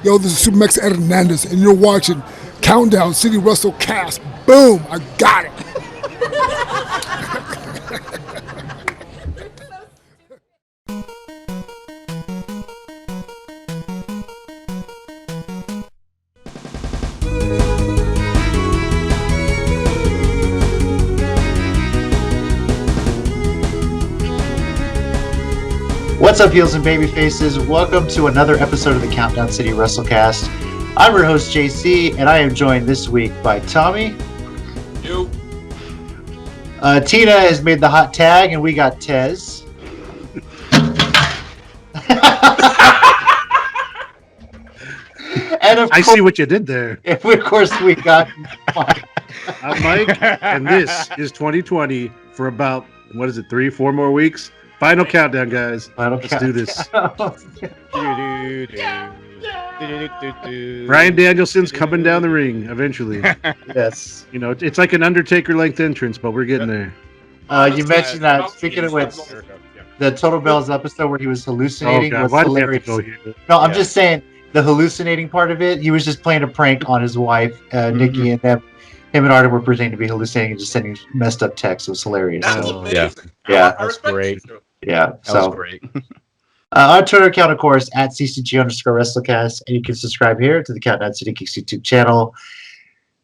Yo, this is Supermax Hernandez, and you're watching Countdown City WrestleCast. Boom! I got it. What's up, heels and baby faces? Welcome to another episode of the Countdown City WrestleCast. I'm your host, JC, and I am joined this week by Tommy. You. Tina has made the hot tag, and we got Tez. And I see what you did there. And of course, we got Mike. I'm Mike, and this is 2020 for about, 3-4 more weeks? Final countdown, guys. Let's do this. Bryan Danielson's coming down the ring eventually. Yes. You know, it's like an Undertaker-length entrance, but we're getting there. You mentioned that. Speaking of which, the Total Bells episode where he was hallucinating was hilarious. No, I'm just saying the hallucinating part of it. He was just playing a prank on his wife, Nikki, and him and Arden were pretending to be hallucinating and just sending messed up texts. It was hilarious. Yeah, that's great. Yeah, that was great. Our Twitter account, of course, at CCG_WrestleCast, and you can subscribe here to the Countdown City Kicks YouTube channel.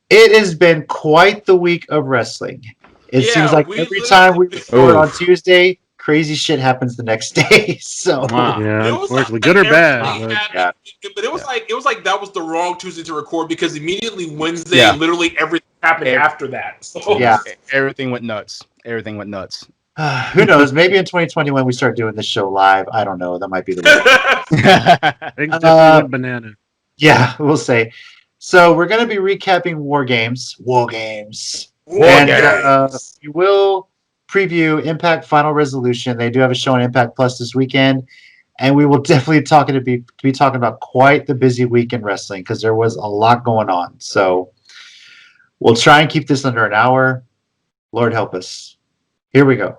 It has been quite the week of wrestling. It seems like every time we record on Tuesday, crazy shit happens the next day. So unfortunately, good or bad. But it was like that was the wrong Tuesday to record because immediately Wednesday, literally everything happened after that. So everything went nuts. Who knows? Maybe in 2020 when we start doing this show live, I don't know. That might be the way. Things definitely went banana. Yeah, we'll say. So we're going to be recapping WarGames. And we will preview Impact Final Resolution. They do have a show on Impact Plus this weekend. And we will definitely be talking about quite the busy week in wrestling because there was a lot going on. So we'll try and keep this under an hour. Lord help us. Here we go.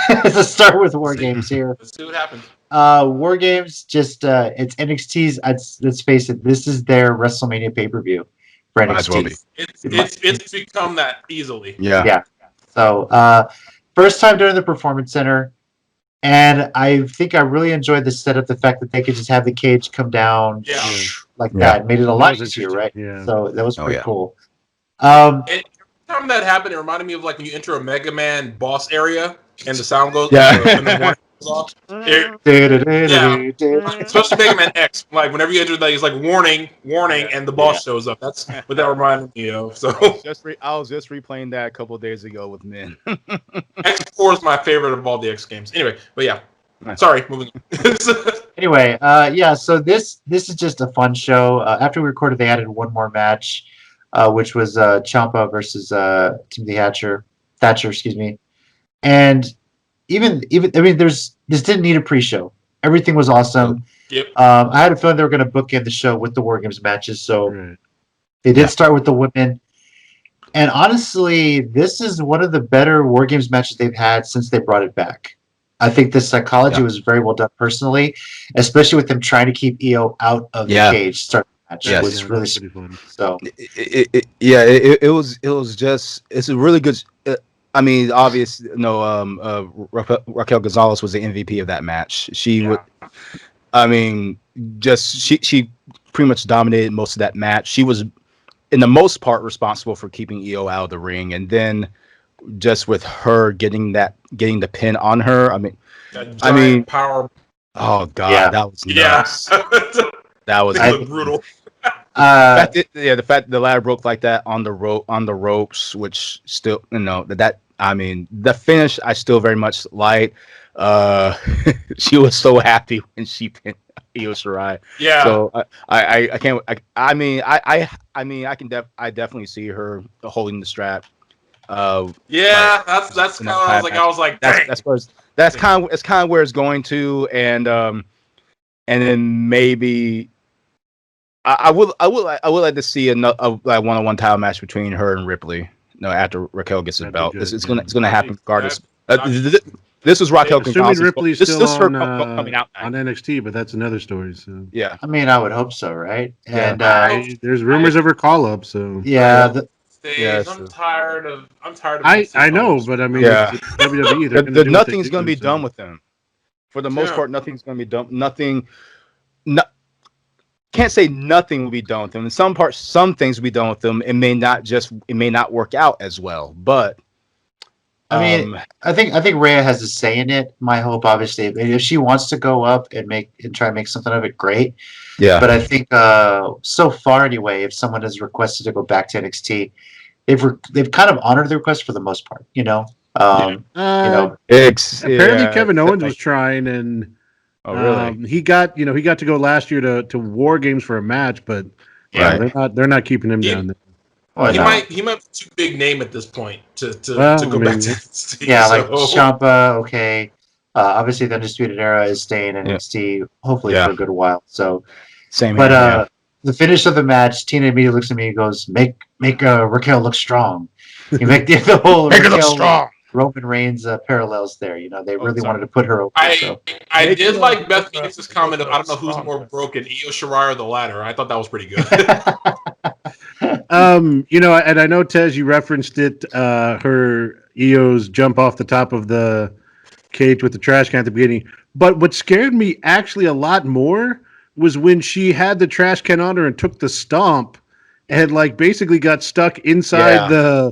Let's start with WarGames here. Let's see what happens. WarGames, just it's NXT's. Let's face it, this is their WrestleMania pay-per-view for NXT. Might as well be. It's become that easily. Yeah. So first time during the Performance Center, and I think I really enjoyed the setup. The fact that they could just have the cage come down like that made it a lot easier, right? Yeah. So that was pretty cool. Time that happened, it reminded me of like when you enter a Mega Man boss area and the sound goes and the warning goes off. Especially Mega Man X. Like whenever you enter that, it's like warning, and the boss shows up. That's what that reminded me of. So I was just replaying that a couple of days ago with Min. X4 is my favorite of all the X games. Anyway, but yeah. Sorry, moving on. Anyway, so this is just a fun show. After we recorded, they added one more match. Which was Ciampa versus Timothy Thatcher, excuse me. And even I mean, this didn't need a pre-show. Everything was awesome. Yep. I had a feeling they were going to bookend the show with the WarGames matches, so they did start with the women. And honestly, this is one of the better WarGames matches they've had since they brought it back. I think the psychology was very well done personally, especially with them trying to keep EO out of the cage. It was really fun. So it was it's a really good. I mean, obvious. Raquel Gonzalez was the MVP of that match. She would. I mean, she pretty much dominated most of that match. She was, in the most part, responsible for keeping EO out of the ring, and then just with her getting the pin on her. I mean, power. Oh God, that was nuts. That was brutal. The fact the ladder broke like that on the ropes, which still, the finish I still very much like. She was so happy when she pinned Io Shirai. Yeah. So I can't. I definitely see her holding the strap. That's kind of I was like that's kind of where it's going to, and then maybe I would like to see a one-on-one title match between her and Ripley. After Raquel gets the belt, it's gonna happen regardless. This was Raquel Assuming Gonzalez. Ripley's This still is her on coming out on night. NXT, but that's another story. So Yeah. I mean, I would hope so, right? Yeah. And there's rumors of her call up. So yeah, Stage. Yeah, I'm tired of. I know, but I mean, Yeah. it's WWE. They're going to do what they Nothing's going to do, be done with them. For the most Yeah. part, nothing's going to be done. Nothing. No, can't say nothing will be done with them. In some parts, some things will be done with them. It may not work out as well. But I mean, I think Rhea has a say in it. My hope, obviously, if she wants to go up and try and make something of it, great. yeah. But I think so far anyway, if someone has requested to go back to NXT, they've kind of honored the request for the most part. apparently Kevin Owens was trying, and oh really? he got to go last year to War Games for a match, but they're not keeping him down there. Well, he might be too big name at this point to go back to NXT. Yeah, like Ciampa. Okay, obviously the Undisputed Era is staying in NXT, hopefully for a good while. So same. But the finish of the match, Tina immediately looks at me and goes, "Make Raquel look strong." You make the whole Raquel Roman Reigns parallels there. They really wanted to put her over. I did like Beth Phoenix's comment of I don't know who's more broken, Io Shirai or the latter. I thought that was pretty good. And I know Tez, you referenced it. Her Io's jump off the top of the cage with the trash can at the beginning. But what scared me actually a lot more was when she had the trash can on her and took the stomp and basically got stuck inside the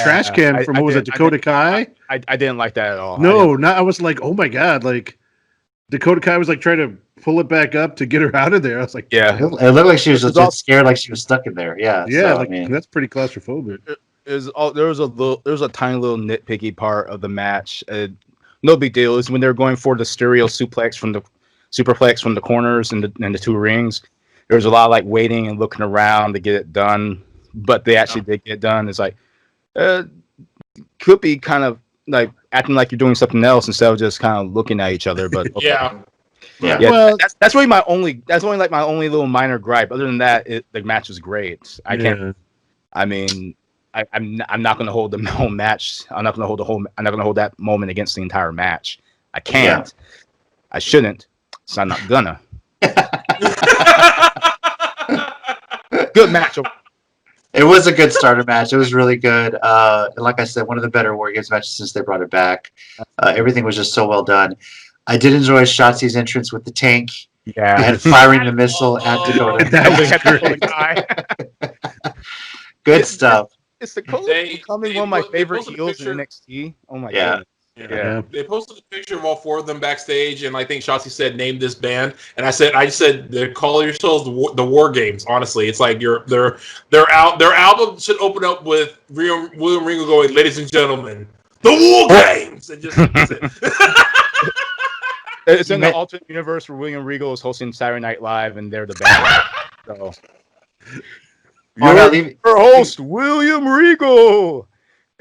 trash can from Dakota Kai. I didn't like that at all. I was like, oh my God, Dakota Kai was trying to pull it back up to get her out of there. I was like, yeah, it looked like she was just scared, like she was stuck in there. Yeah, that's pretty claustrophobic. There was a tiny little nitpicky part of the match. No big deal. Is when they're going for the superplex from the corners and the two rings. There was a lot of waiting and looking around to get it done, but they actually did get done. It's could be kind of acting like you're doing something else instead of just kind of looking at each other. But okay. Yeah. Well, that's really my only little minor gripe. Other than that, the match was great. I can't. I mean, I'm not going to hold the whole match. I'm not going to hold that moment against the entire match. I can't. Yeah. I shouldn't. So I'm not gonna. Good match. It was a good starter match. It was really good. Like I said, one of the better WarGames matches since they brought it back. Everything was just so well done. I did enjoy Shotzi's entrance with the tank. Yeah, and firing the missile at Dakota. Good stuff. It's becoming one of my favorite heels in NXT. Oh my god. Yeah. They posted a picture of all four of them backstage, and I think Shotzi said, "Name this band." And I said, "They call yourselves the War Games." Honestly, it's like their album should open up with William Regal going, "Ladies and gentlemen, the War Games," and just that's it. It's in the alternate universe where William Regal is hosting Saturday Night Live, and they're the band. So. Your host, William Regal,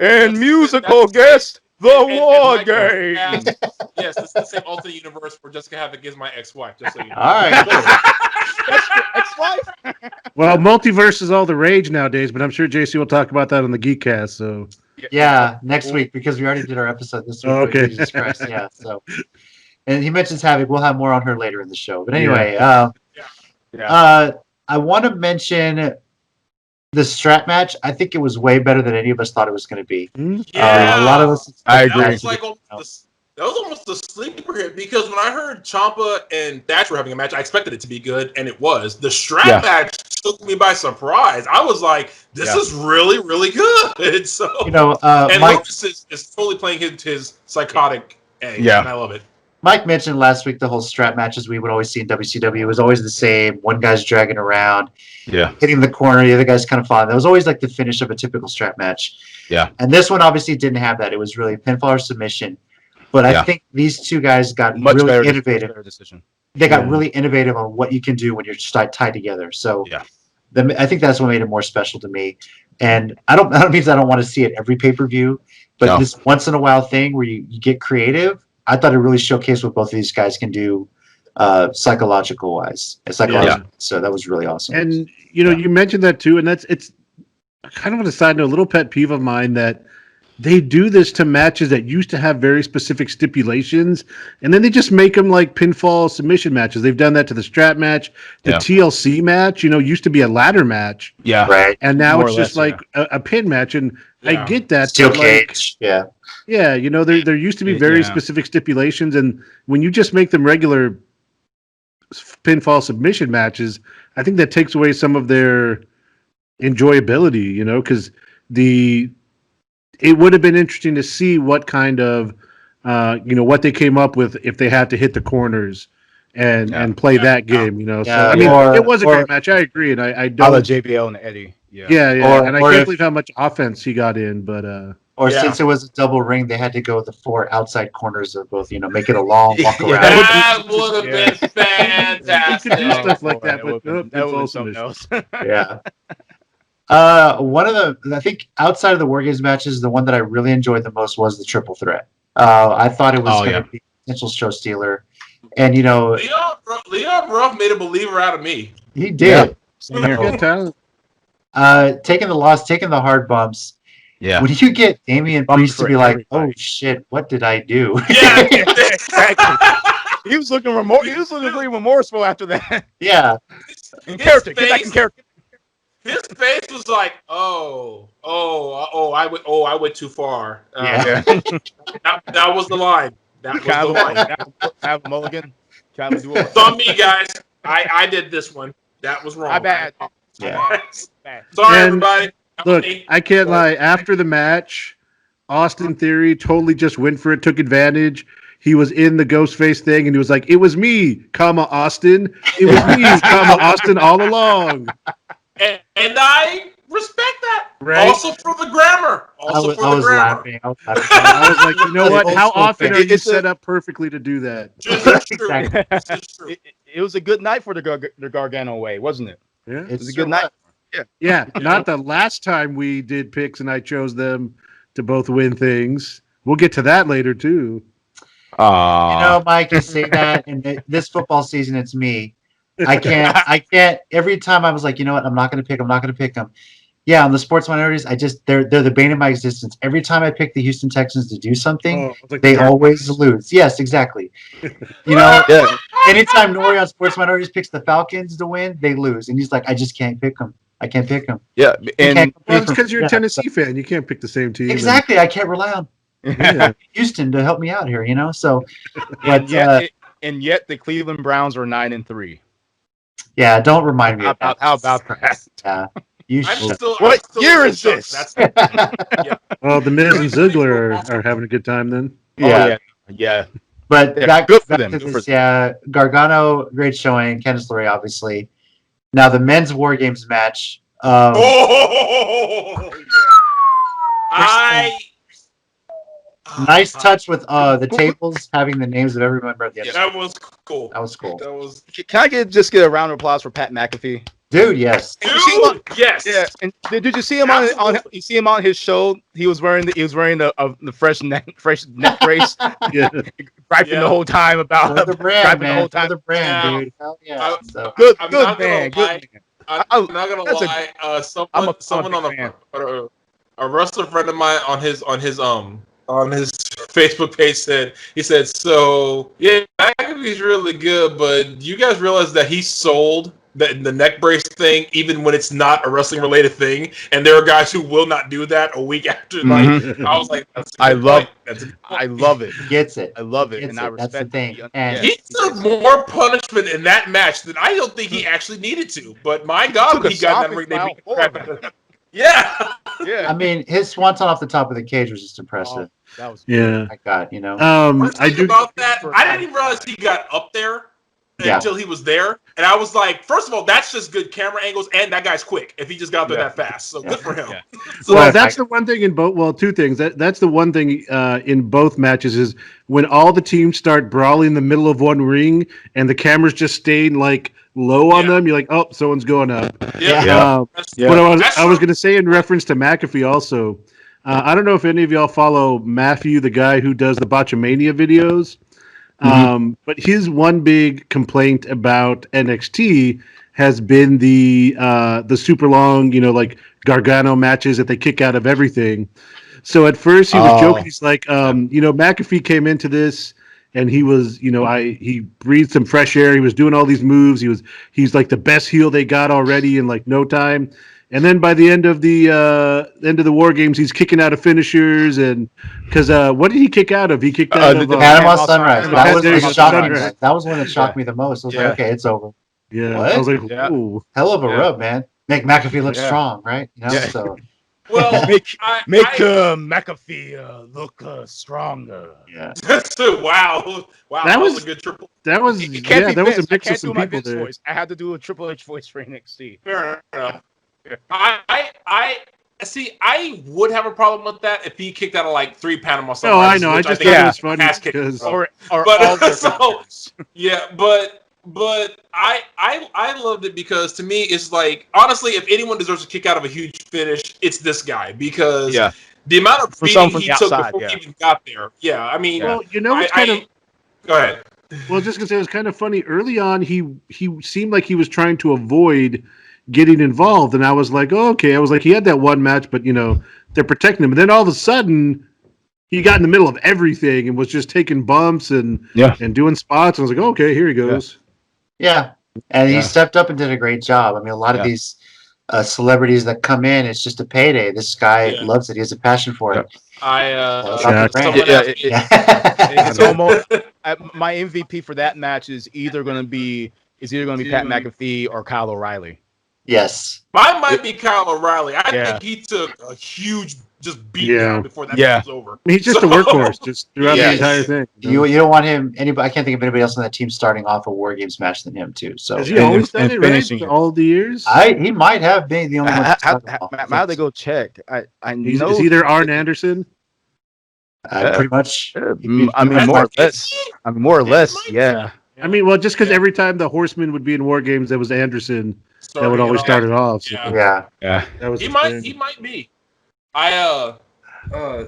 and musical guest. War Games. Yes, this is the same alternate universe where Jessica Havoc is my ex-wife. Just so you know. All right. That's your ex-wife. Well, multiverse is all the rage nowadays, but I'm sure JC will talk about that on the Geekcast. So yeah, next week because we already did our episode this week. Okay. Jesus Christ, yeah. So, and he mentions Havoc. We'll have more on her later in the show. But anyway, I want to mention. The strap match, I think it was way better than any of us thought it was going to be. Yeah, a lot of us. I agree. That was almost a sleeper hit because when I heard Ciampa and Thatcher were having a match, I expected it to be good, and it was. The strap match took me by surprise. I was like, "This is really, really good." So and Mike Lucas is totally playing his psychotic egg, and I love it. Mike mentioned last week the whole strap matches we would always see in WCW. It was always the same. One guy's dragging around, hitting the corner. The other guy's kind of falling. That was always like the finish of a typical strap match. Yeah. And this one obviously didn't have that. It was really pinfall or submission. But I think these two guys got really innovative. They got really innovative on what you can do when you're tied together. So I think that's what made it more special to me. And I don't mean I don't want to see it every pay-per-view, but this once in a while thing where you get creative. I thought it really showcased what both of these guys can do psychological wise. So that was really awesome. And you mentioned that too, and it's kind of on a side note, a little pet peeve of mine that they do this to matches that used to have very specific stipulations, and then they just make them like pinfall submission matches. They've done that to the strap match, the TLC match. Used to be a ladder match, Right. and now More it's or just less, like a pin match. And I Yeah. get that, Steel but like, cage. Yeah. yeah, there used to be very specific stipulations, and when you just make them regular pinfall submission matches, I think that takes away some of their enjoyability. Because it would have been interesting to see what kind of, what they came up with if they had to hit the corners and play that game. So Yeah, I mean, or- it was a or- great match. I agree, and I I don't. love JBL and Eddie. Yeah, and I or can't if- believe how much offense he got in, but Or Yeah. since it was a double ring, they had to go with the 4 outside corners of both. Make it a long walk Yeah, around. That would have been you fantastic. could do stuff like boy, that, but that it's would've all been something submission. else. Yeah. One of I think outside of the WarGames matches, the one that I really enjoyed the most was the triple threat. I thought it was going to be a potential show stealer. And, Leon Ruff made a believer out of me. he did. Same here. Good talent. Taking the loss, taking the hard bumps. Yeah. When you get Damian Bumps Priest to for be like, everybody. oh, shit, what did I do? Yeah. Exactly. He was looking really remorseful after that. Yeah. In character, get back in character. His face was like, I went too far. Yeah. That was the line. That was the line. Have a mulligan. Try to do it. It's on me, guys. I did this one. That was wrong. My bad. Yeah. Bad. Sorry, And everybody. Look, I can't lie. After the match, Austin Theory totally just went for it, took advantage. He was in the Ghostface thing, and he was like, "It was me, Austin. It was me, Austin, all along." And I respect that. Right. Also for the grammar. I was laughing. I was laughing. I was like, you know what? How often are you It's a- set up perfectly to do that? This is true. Exactly. This is true. It was a good night for the Gargano way, wasn't it? Yeah, It was a good night. yeah. Not the last time we did picks, and I chose them to both win things. We'll get to that later too. Mike, you say that, and this football season, it's me. I can't. Every time I was like, you know what? I'm not going to pick them. Yeah, on the sports minorities, they're the bane of my existence. Every time I pick the Houston Texans to do something, they always lose. Yes, exactly. Anytime Nori on sports minorities picks the Falcons to win, they lose, and he's like, I just can't pick them. I can't pick them. Yeah, and Well, it's because you're a Tennessee fan. You can't pick the same team. Exactly. I can't rely on Yeah. Houston to help me out here. So, and but, yet the Cleveland Browns are 9-3. yeah, don't remind me. How of that. about that? Yeah, you I'm should. still, What I'm still year in is shock. this? Well, the Miz and Ziggler are having a good time then. Yeah. But Yeah, back, good for back them, to good for this, Gargano, great showing. Candice LeRae, obviously. Now the men's War Games match. Oh, yeah. Nice touch with the tables having the names of every member of the. That was cool. That was cool, That was, Can I just get a round of applause for Pat McAfee? dude. Yes. dude. Yes. Yeah, and did you see him on you see him on his show? He was wearing the fresh neck brace, Yeah. griping Yeah. the whole time about For the brand, griping man. the whole time. For the brand, Yeah. dude. Hell yeah. So, Good, I'm good not gonna man, lie. good man. I'm not gonna that's a- lie. I'm Someone a on big fan. a wrestler friend of mine on his Facebook page said so yeah, McAfee's really good, but you guys realize that he sold the neck brace thing even when it's not a wrestling related thing, and there are guys who will not do that a week after. Like I was like, that's a good point. That's a good point. I love it. he gets it. I love it, Gets and I it. That's respect the thing. it. And He took more punishment in that match than I don't think he actually needed to. But my God, Took when a he got that stomping ring, they style beat the forward. crap out of him. Yeah. Yeah, I mean, his swanton off the top of the cage was just impressive. that was Yeah. My God, One I thing do. about that, I didn't even realize he got up there until he was there, and I was like, first of all, that's just good camera angles, and that guy's quick if he just got up there that fast. So good for him. Yeah. So, Well, that's the one thing in both. Well, two things. That's the one thing in both matches is when all the teams start brawling in the middle of one ring and the cameras just staying like low on them. You're like, oh, someone's going up. yeah. That's- But That's I was true. going to say in reference to McAfee also. I don't know if any of y'all follow Matthew, the guy who does the Botchamania videos. But his one big complaint about NXT has been the super long, like Gargano matches that they kick out of everything. So at first he was joking. He's like, McAfee came into this and he was, he breathed some fresh air. He was doing all these moves. He's like the best heel they got already in like no time. And then by the end of the War Games, he's kicking out of finishers, and because what did he kick out of? He kicked out of The Panama Sunrise. That was There you the go, shocking. Sunrise. That was one that shocked me the most. I was like, okay, it's over. Yeah, What? I was like, Yeah. ooh. Hell of a rub, man. Make McAfee look strong, right? Yeah. So Well, Make I, McAfee look stronger. yeah. wow, That that was- was a good triple. That was It can't be that was a Vince. I mix of can't some do my people Vince there. voice. I had to do a Triple H voice for NXT. Fair enough. I see. I would have a problem with that if he kicked out of like 3 Panama Oh, Sunrises. I know. I which just think thought yeah. it was funny ass kicked, because bro. Or But all their so characters. yeah, but I loved it because to me it's like honestly, if anyone deserves a kick out of a huge finish, it's this guy because Yeah. the amount of For someone beating from he the took outside, before yeah. he even got there. Yeah, I mean, Yeah. well, it's kind of go ahead. well, just gonna say it was kind of funny. Early on, he seemed like he was trying to avoid getting involved, and I was like, oh, okay. I was like, he had that one match, but they're protecting him. And then all of a sudden, he got in the middle of everything and was just taking bumps and doing spots. I was like, okay, here he goes. Yeah. And Yeah. he stepped up and did a great job. I mean, a lot of these celebrities that come in, it's just a payday. This guy loves it. He has a passion for it. Someone Yeah, asked me- It's almost my MVP for that match is either going to be Pat McAfee or Kyle O'Reilly. Yes. Mine might be Kyle O'Reilly. I Yeah. think he took a huge beat Yeah. down before that Yeah. match was over. He's just a workhorse, just throughout the entire thing. You don't want him. Anybody? I can't think of anybody else on that team starting off a War Games match than him too. So Has he And- always done and it, right? finishing it. All the years? he might have been the only one. to start it off. How they go check? I He's, know is he there Arn Anderson? Pretty much. I mean, more or less. More or less. Yeah. I mean, well, just because every time the Horseman would be in War Games, there was Anderson that would always start it off. So Yeah. Yeah. that was He his might. thing. He might be.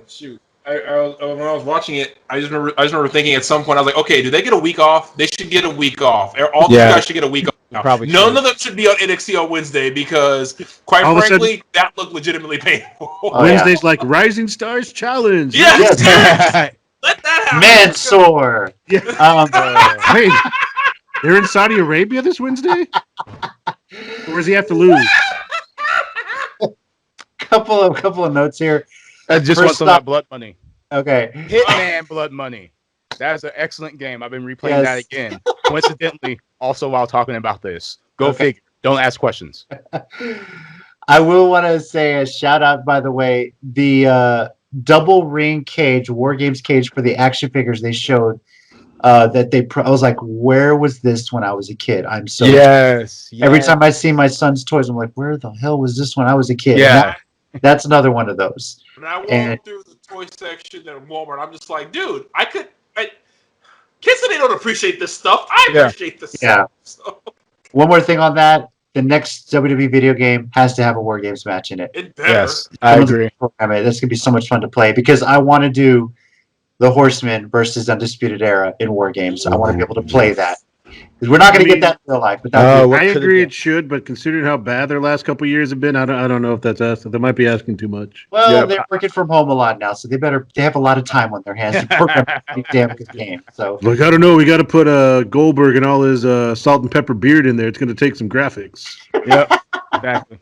Shoot. I when I was watching it, I just remember thinking at some point I was like, okay, do they get a week off? They should get a week off. All these guys should get a week off. Now. Probably None should. of them should be on NXT on Wednesday because, quite All of a frankly, that looked legitimately painful. Oh, Wednesday's like Rising Stars Challenge. Yes, Yes. let that happen. Mansoor. Yeah. Wait, they're in Saudi Arabia this Wednesday? Or does he have to lose? Couple of notes here. I just First want some of off- that blood money. Okay. Hitman Blood Money. That is an excellent game. I've been replaying that again. Coincidentally, also while talking about this. Go figure. Don't ask questions. I will want to say a shout out, by the way, the double ring cage, War Games cage for the action figures they showed. That I was like, where was this when I was a kid? I'm so Yes. every time I see my son's toys, I'm like, where the hell was this when I was a kid? Yeah. That's another one of those. When I walk And- through the toy section at Walmart, I'm just like, dude, kids they don't appreciate this stuff. I appreciate this Yeah. stuff. So, One more thing on that. The next WWE video game has to have a War Games match in it. it better. Yes, I agree. I mean, that's going to be so much fun to play because I want to do the Horsemen versus Undisputed Era in War Games. I want to be able to play that. Because we're not going to get that in real life. But that would be- I could've agree been? it should, but considering how bad their last couple years have been, I don't know if that's us. They might be asking too much. well, Yeah. they're working from home a lot now, so they have a lot of time on their hands to program a damn good game. So Like, I don't know. We got to put Goldberg and all his salt and pepper beard in there. It's going to take some graphics. Yep. Exactly.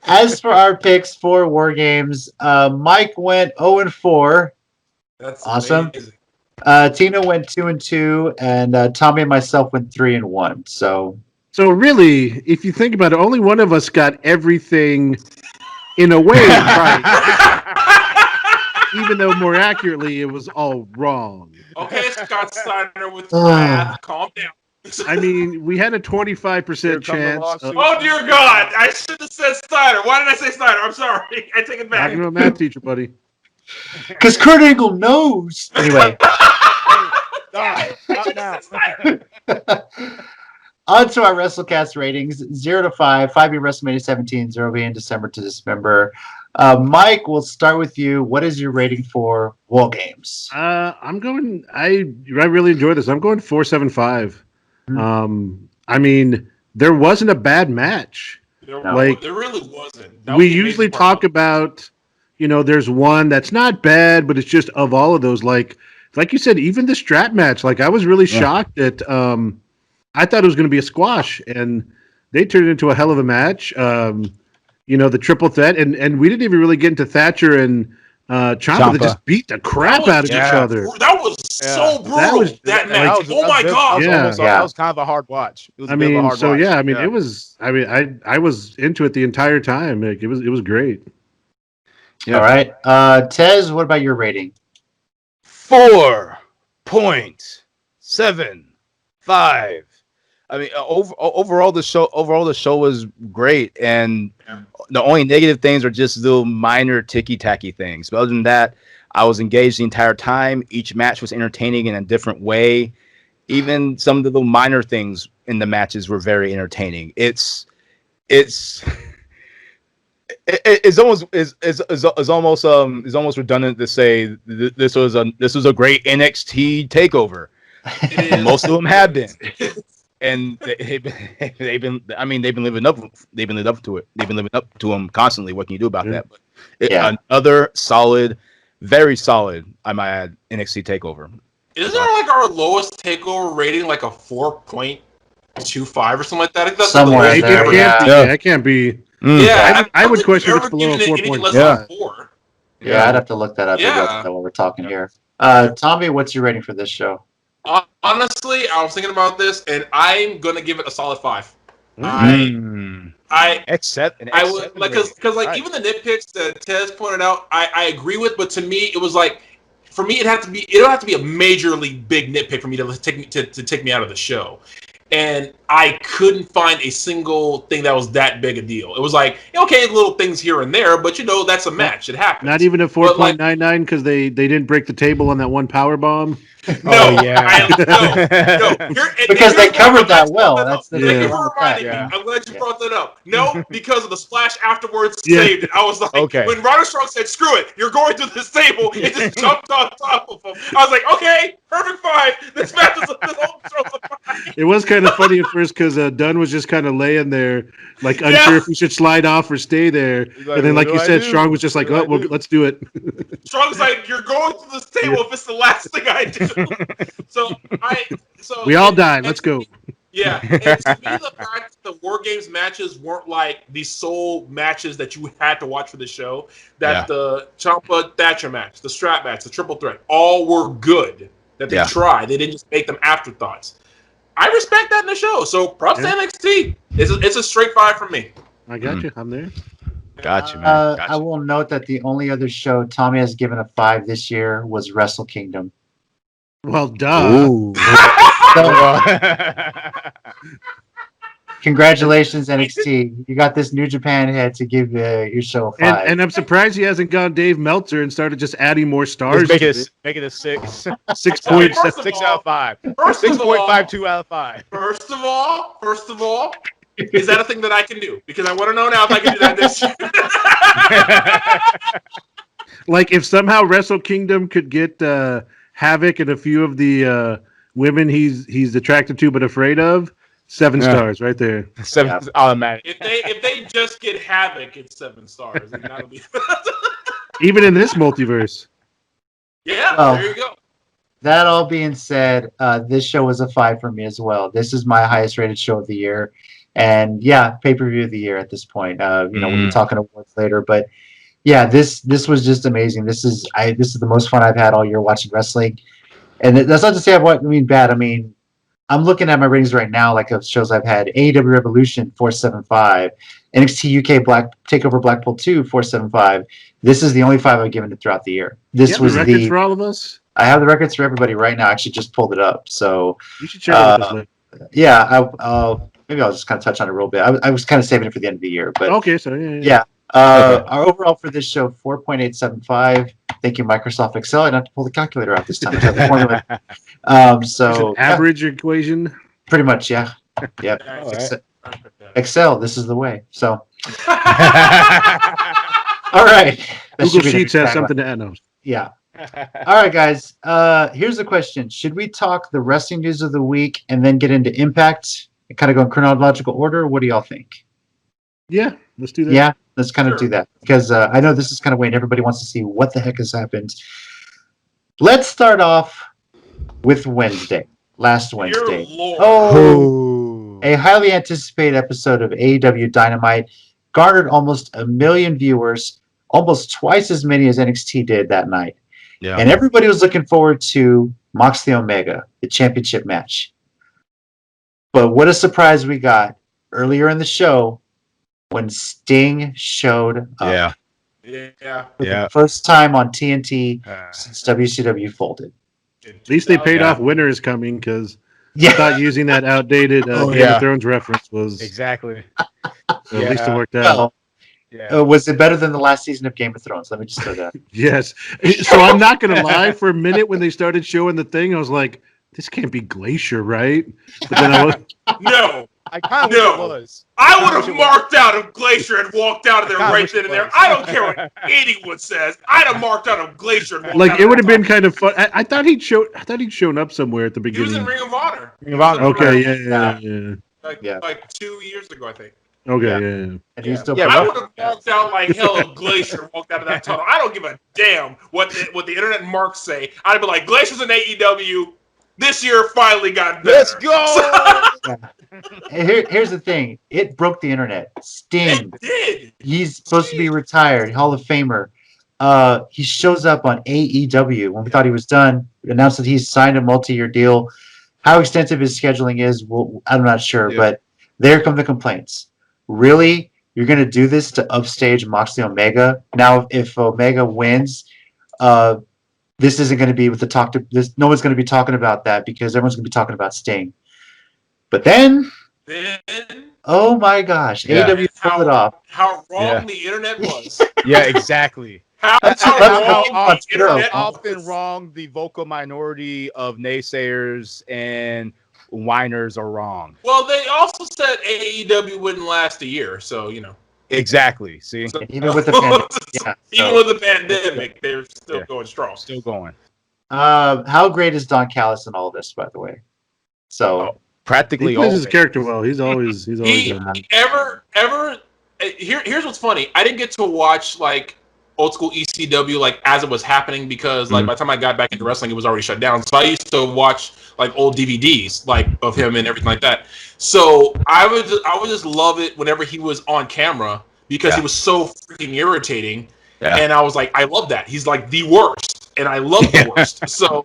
as for our picks for War Games, Mike went 0-4. That's Awesome. amazing. Tina went 2-2, and Tommy and myself went 3-1. So So really, if you think about it, only one of us got everything in a way right, even though more accurately it was all wrong. Okay, Scott Steiner with math. Calm down. I mean, we had a 25% Here come the chance. lawsuit. Oh dear God! I should have said Steiner. Why did I say Steiner? I'm sorry. I take it back. Talking to a math teacher, buddy. because Kurt Angle knows. Anyway, Stop now. on to our WrestleCast ratings: 0 to 5. 5 being WrestleMania 17, 0 being December to Dismember. Mike, we'll start with you. What is your rating for WarGames? I'm going. I really enjoy this. I'm going 4.75. I mean, there wasn't a bad match. There really wasn't. We usually talk about, there's one that's not bad, but it's just of all of those, like you said, even the strap match. Like I was really shocked that I thought it was going to be a squash, and they turned it into a hell of a match. The triple threat, and we didn't even really get into Thatcher and Ciampa that just beat the crap out of each other. That was so brutal. That match. Oh my god! That was kind of a hard watch. It was a hard watch. It was. I was into it the entire time. Like, it was great. Yeah. All right, Tez, what about your rating? 4.75. I mean, overall the show was great, and the only negative things are just little minor ticky-tacky things. But other than that, I was engaged the entire time. Each match was entertaining in a different way. Even some of the little minor things in the matches were very entertaining. It's almost redundant to say this was a great NXT takeover. Most of them have been. And they've been living up to it. They've been living up to them constantly. What can you do about that? But another solid, very solid, I might add, NXT takeover. Isn't like our lowest takeover rating like a 4.25 or something like that? I think that's somewhere there. It can't be. Yeah, I would question if it's below 4.4. Yeah, I'd have to look that up. While we're talking here. Tommy, what's your rating for this show? Honestly, I was thinking about this, and I'm gonna give it a solid 5. Even the nitpicks that Tez pointed out, I agree with, but to me, it was like, for me, it'll have to be a majorly big nitpick for me to take me out of the show. And I couldn't find a single thing that was that big a deal. It was like, okay, little things here and there, but that's a match. It happens. Not even a 4.99 because they didn't break the table on that one power bomb. No, because they covered that well. That's the thing. I'm glad you brought that up. No, because of the splash afterwards saved it. I was like, when Roderick Strong said, "Screw it, you're going to this table," it just jumped on top of him. I was like, okay, perfect 5. This match is this whole show's a 5. It was kind of funny at first because Dunn was just kind of laying there, like unsure if he should slide off or stay there. Like, and then, like you said, Strong was just like, "Oh, well, let's do it." Strong's like, "You're going to this table if it's the last thing I do." We all died. Let's go. Yeah, and to me, the fact that the WarGames matches weren't like the sole matches that you had to watch for the show. That the Ciampa Thatcher match, the strap match, the triple threat, all were good. That they tried. They didn't just make them afterthoughts. I respect that in the show. So props to NXT. It's a straight 5 from me. I got you. I'm there. Got you, man. I will note that the only other show Tommy has given a 5 this year was Wrestle Kingdom. Well, duh. Congratulations, NXT. You got this New Japan head to give your show a 5. And I'm surprised he hasn't gone Dave Meltzer and started just adding more stars. Make it a 6. 6 points. 6 out of 5. 6.52 out of 5. First of all, is that a thing that I can do? Because I want to know now if I can do that this year. Like if somehow Wrestle Kingdom could get Havoc and a few of the women he's attracted to but afraid of, 7 stars right there. 7 automatic. If they just get Havoc, it's 7 stars. And that'll be even in this multiverse. Yeah, there you go. That all being said, this show was a 5 for me as well. This is my highest rated show of the year. And pay-per-view of the year at this point. When you're talking awards later, but this was just amazing. This is the most fun I've had all year watching wrestling. And that's not to say bad. I mean, I'm looking at my ratings right now, like of shows I've had. AEW Revolution 4.75, NXT UK TakeOver Blackpool 2 4.75. This is the only 5 I've given it throughout the year. This was the records for all of us. I have the records for everybody right now. I actually just pulled it up, so you should share it with us. Maybe I'll just kind of touch on it real bit. I was kind of saving it for the end of the year, but okay. So our overall for this show 4.875. Thank you, Microsoft Excel. I don't have to pull the calculator out this time. So average equation. Pretty much, yeah. Excel. This is the way. So. All right. That should Google be the Sheets has tagline. something to add. No. Yeah. All right, guys. Here's the question: should we talk the wrestling news of the week and then get into Impact and kind of go in chronological order? What do y'all think? Yeah, let's do that. Yeah, let's kind of Sure. do that because I know this is kind of waiting. Everybody wants to see what the heck has happened. Let's start off with Wednesday, last Wednesday. Dear Lord. Oh, a highly anticipated episode of AEW Dynamite garnered almost 1 million viewers, almost twice as many as NXT did that night. Yeah. And everybody was looking forward to Moxley Omega, the championship match. But what a surprise we got earlier in the show when Sting showed up. Yeah. Yeah. For Yeah. the first time on TNT since WCW folded. At least they paid off Winter is Coming because I Yeah. thought using that outdated Game yeah. of Thrones reference was Exactly. at least it Yeah. worked out. Well, Yeah. was it better than the last season of Game of Thrones? Let me just throw that. Yes. So I'm not going to lie. For a minute when they started showing the thing, I was like, this can't be Glacier, right? But then I was, No. I kind of No. wish it was. I would have marked out if Glacier had walked out of there right then and there. I don't care what anyone says. I'd have marked out if Glacier had walked like out it of would have there. been kind of fun. I thought he'd shown up somewhere at the He was beginning. in Ring of Honor. Ring of Honor. Okay, yeah. Like 2 years ago, I think. Okay, Yeah. yeah. And he's still Yeah, I rough. would have walked out like hell if Glacier walked out of that tunnel. I don't give a damn what the internet marks say. I'd be like, Glacier's in AEW. This year finally got better. Let's go. Here's the thing. It broke the internet. Sting. It did. He's supposed to be retired, Hall of Famer. He shows up on AEW when we thought he was done. Announced that he's signed a multi-year deal. How extensive his scheduling is, I'm not sure. Yeah. But there come the complaints. Really, you're going to do this to upstage Moxley Omega? Now, if Omega wins, this isn't going to be with the talk to this. No one's going to be talking about that because everyone's going to be talking about Sting. But then, Then oh my gosh, Yeah. AEW pulled it off. how wrong Yeah. the internet was. Yeah, exactly. How That's wrong on the Twitter. internet How was. often wrong the vocal minority of naysayers and whiners are wrong. Well, they also said AEW wouldn't last a year, so you know. Exactly. See, So- Even with the pandemic. Yeah. Even So, with the pandemic, they're still Yeah. going strong. still going. how great is Don Callis in all this, by the way? So Oh, practically He plays his always. character well. He's always He done that. here's what's funny. I didn't get to watch like old school ECW like as it was happening because like by the time I got back into wrestling, it was already shut down. So I used to watch like old DVDs like of him and everything like that. So I would just love it whenever he was on camera because Yeah. he was so freaking irritating. Yeah. And I was like, I love that. He's like the worst, and I love the worst. So,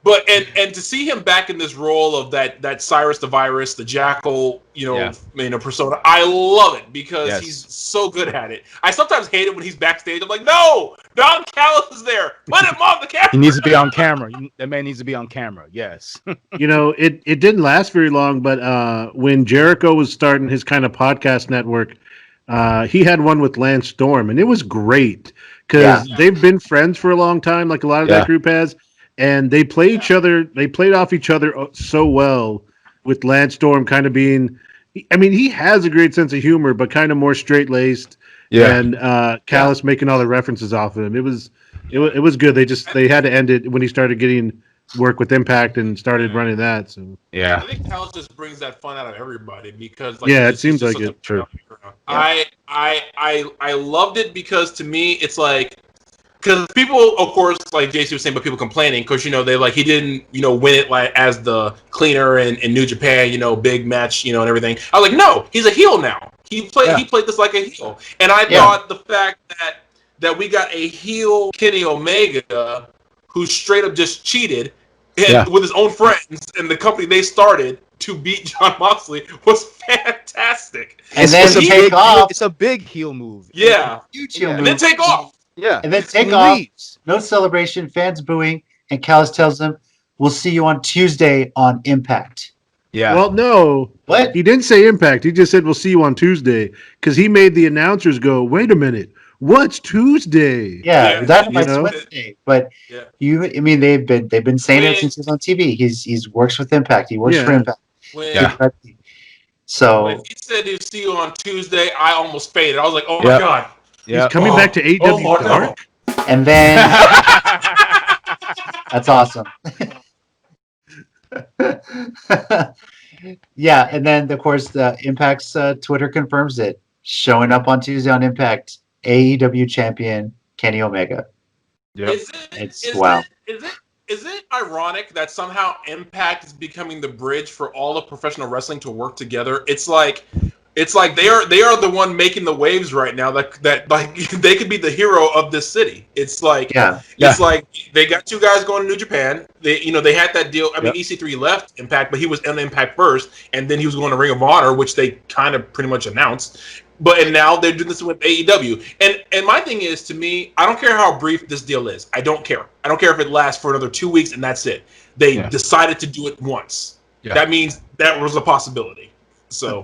but and to see him back in this role of that Cyrus the Virus, the Jackal, persona, I love it because Yes. he's so good at it. I sometimes hate it when he's backstage. I'm like, no, Don Callis is there. Put him on the camera. He needs to be on camera. That man needs to be on camera. Yes. It didn't last very long, but when Jericho was starting his kind of podcast network, he had one with Lance Storm, and it was great because they've been friends for a long time, like a lot of that group has, and they play each other. They played off each other so well, with Lance Storm kind of being. I mean, he has a great sense of humor, but kind of more straight laced. Yeah. And Callis making all the references off of him. It was good. They had to end it when he started getting work with Impact and started running that. So Yeah. I think Callis just brings that fun out of everybody because it seems like it. True. I loved it because to me it's like because people of course like JC was saying but people complaining because they like he didn't win it like as the cleaner in New Japan big match and everything. I was like no, he's a heel now. He played this like a heel, and I thought the fact that we got a heel Kenny Omega who straight up just cheated with his own friends and the company they started to beat Jon Moxley was fantastic. and then it's take off. It's a big heel move. Yeah, Huge heel and then move. take off. Yeah. And then take he off. leaves. No celebration. Fans booing, and Callis tells them, "We'll see you on Tuesday on Impact." Yeah. well, no, What? he didn't say Impact. He just said we'll see you on Tuesday because he made the announcers go, "Wait a minute, what's Tuesday?" Yeah, Yeah, Dynamite's you know? Wednesday, but Yeah. they've been saying When- it since he's on TV. He's works with Impact. He works Yeah. for Impact. When, Yeah. So when he said he'd see you on Tuesday, I almost fainted. I was like, oh Yeah. my god, Yeah. He's coming back to AEW Lord, no. Dark. And then that's awesome. Yeah, and then of course the Impact's Twitter confirms it. Showing up on Tuesday on Impact, AEW champion Kenny Omega. Yep. Is it ironic that somehow Impact is becoming the bridge for all of professional wrestling to work together? It's like they are the one making the waves right now. That like they could be the hero of this city. It's like like they got two guys going to New Japan. They had that deal. I mean, EC3 left Impact, but he was in Impact first, and then he was going to Ring of Honor, which they kind of pretty much announced. And now they're doing this with AEW. And my thing is, to me, I don't care how brief this deal is. I don't care. I don't care if it lasts for another 2 weeks and that's it. They decided to do it once. Yeah. That means that was a possibility. So,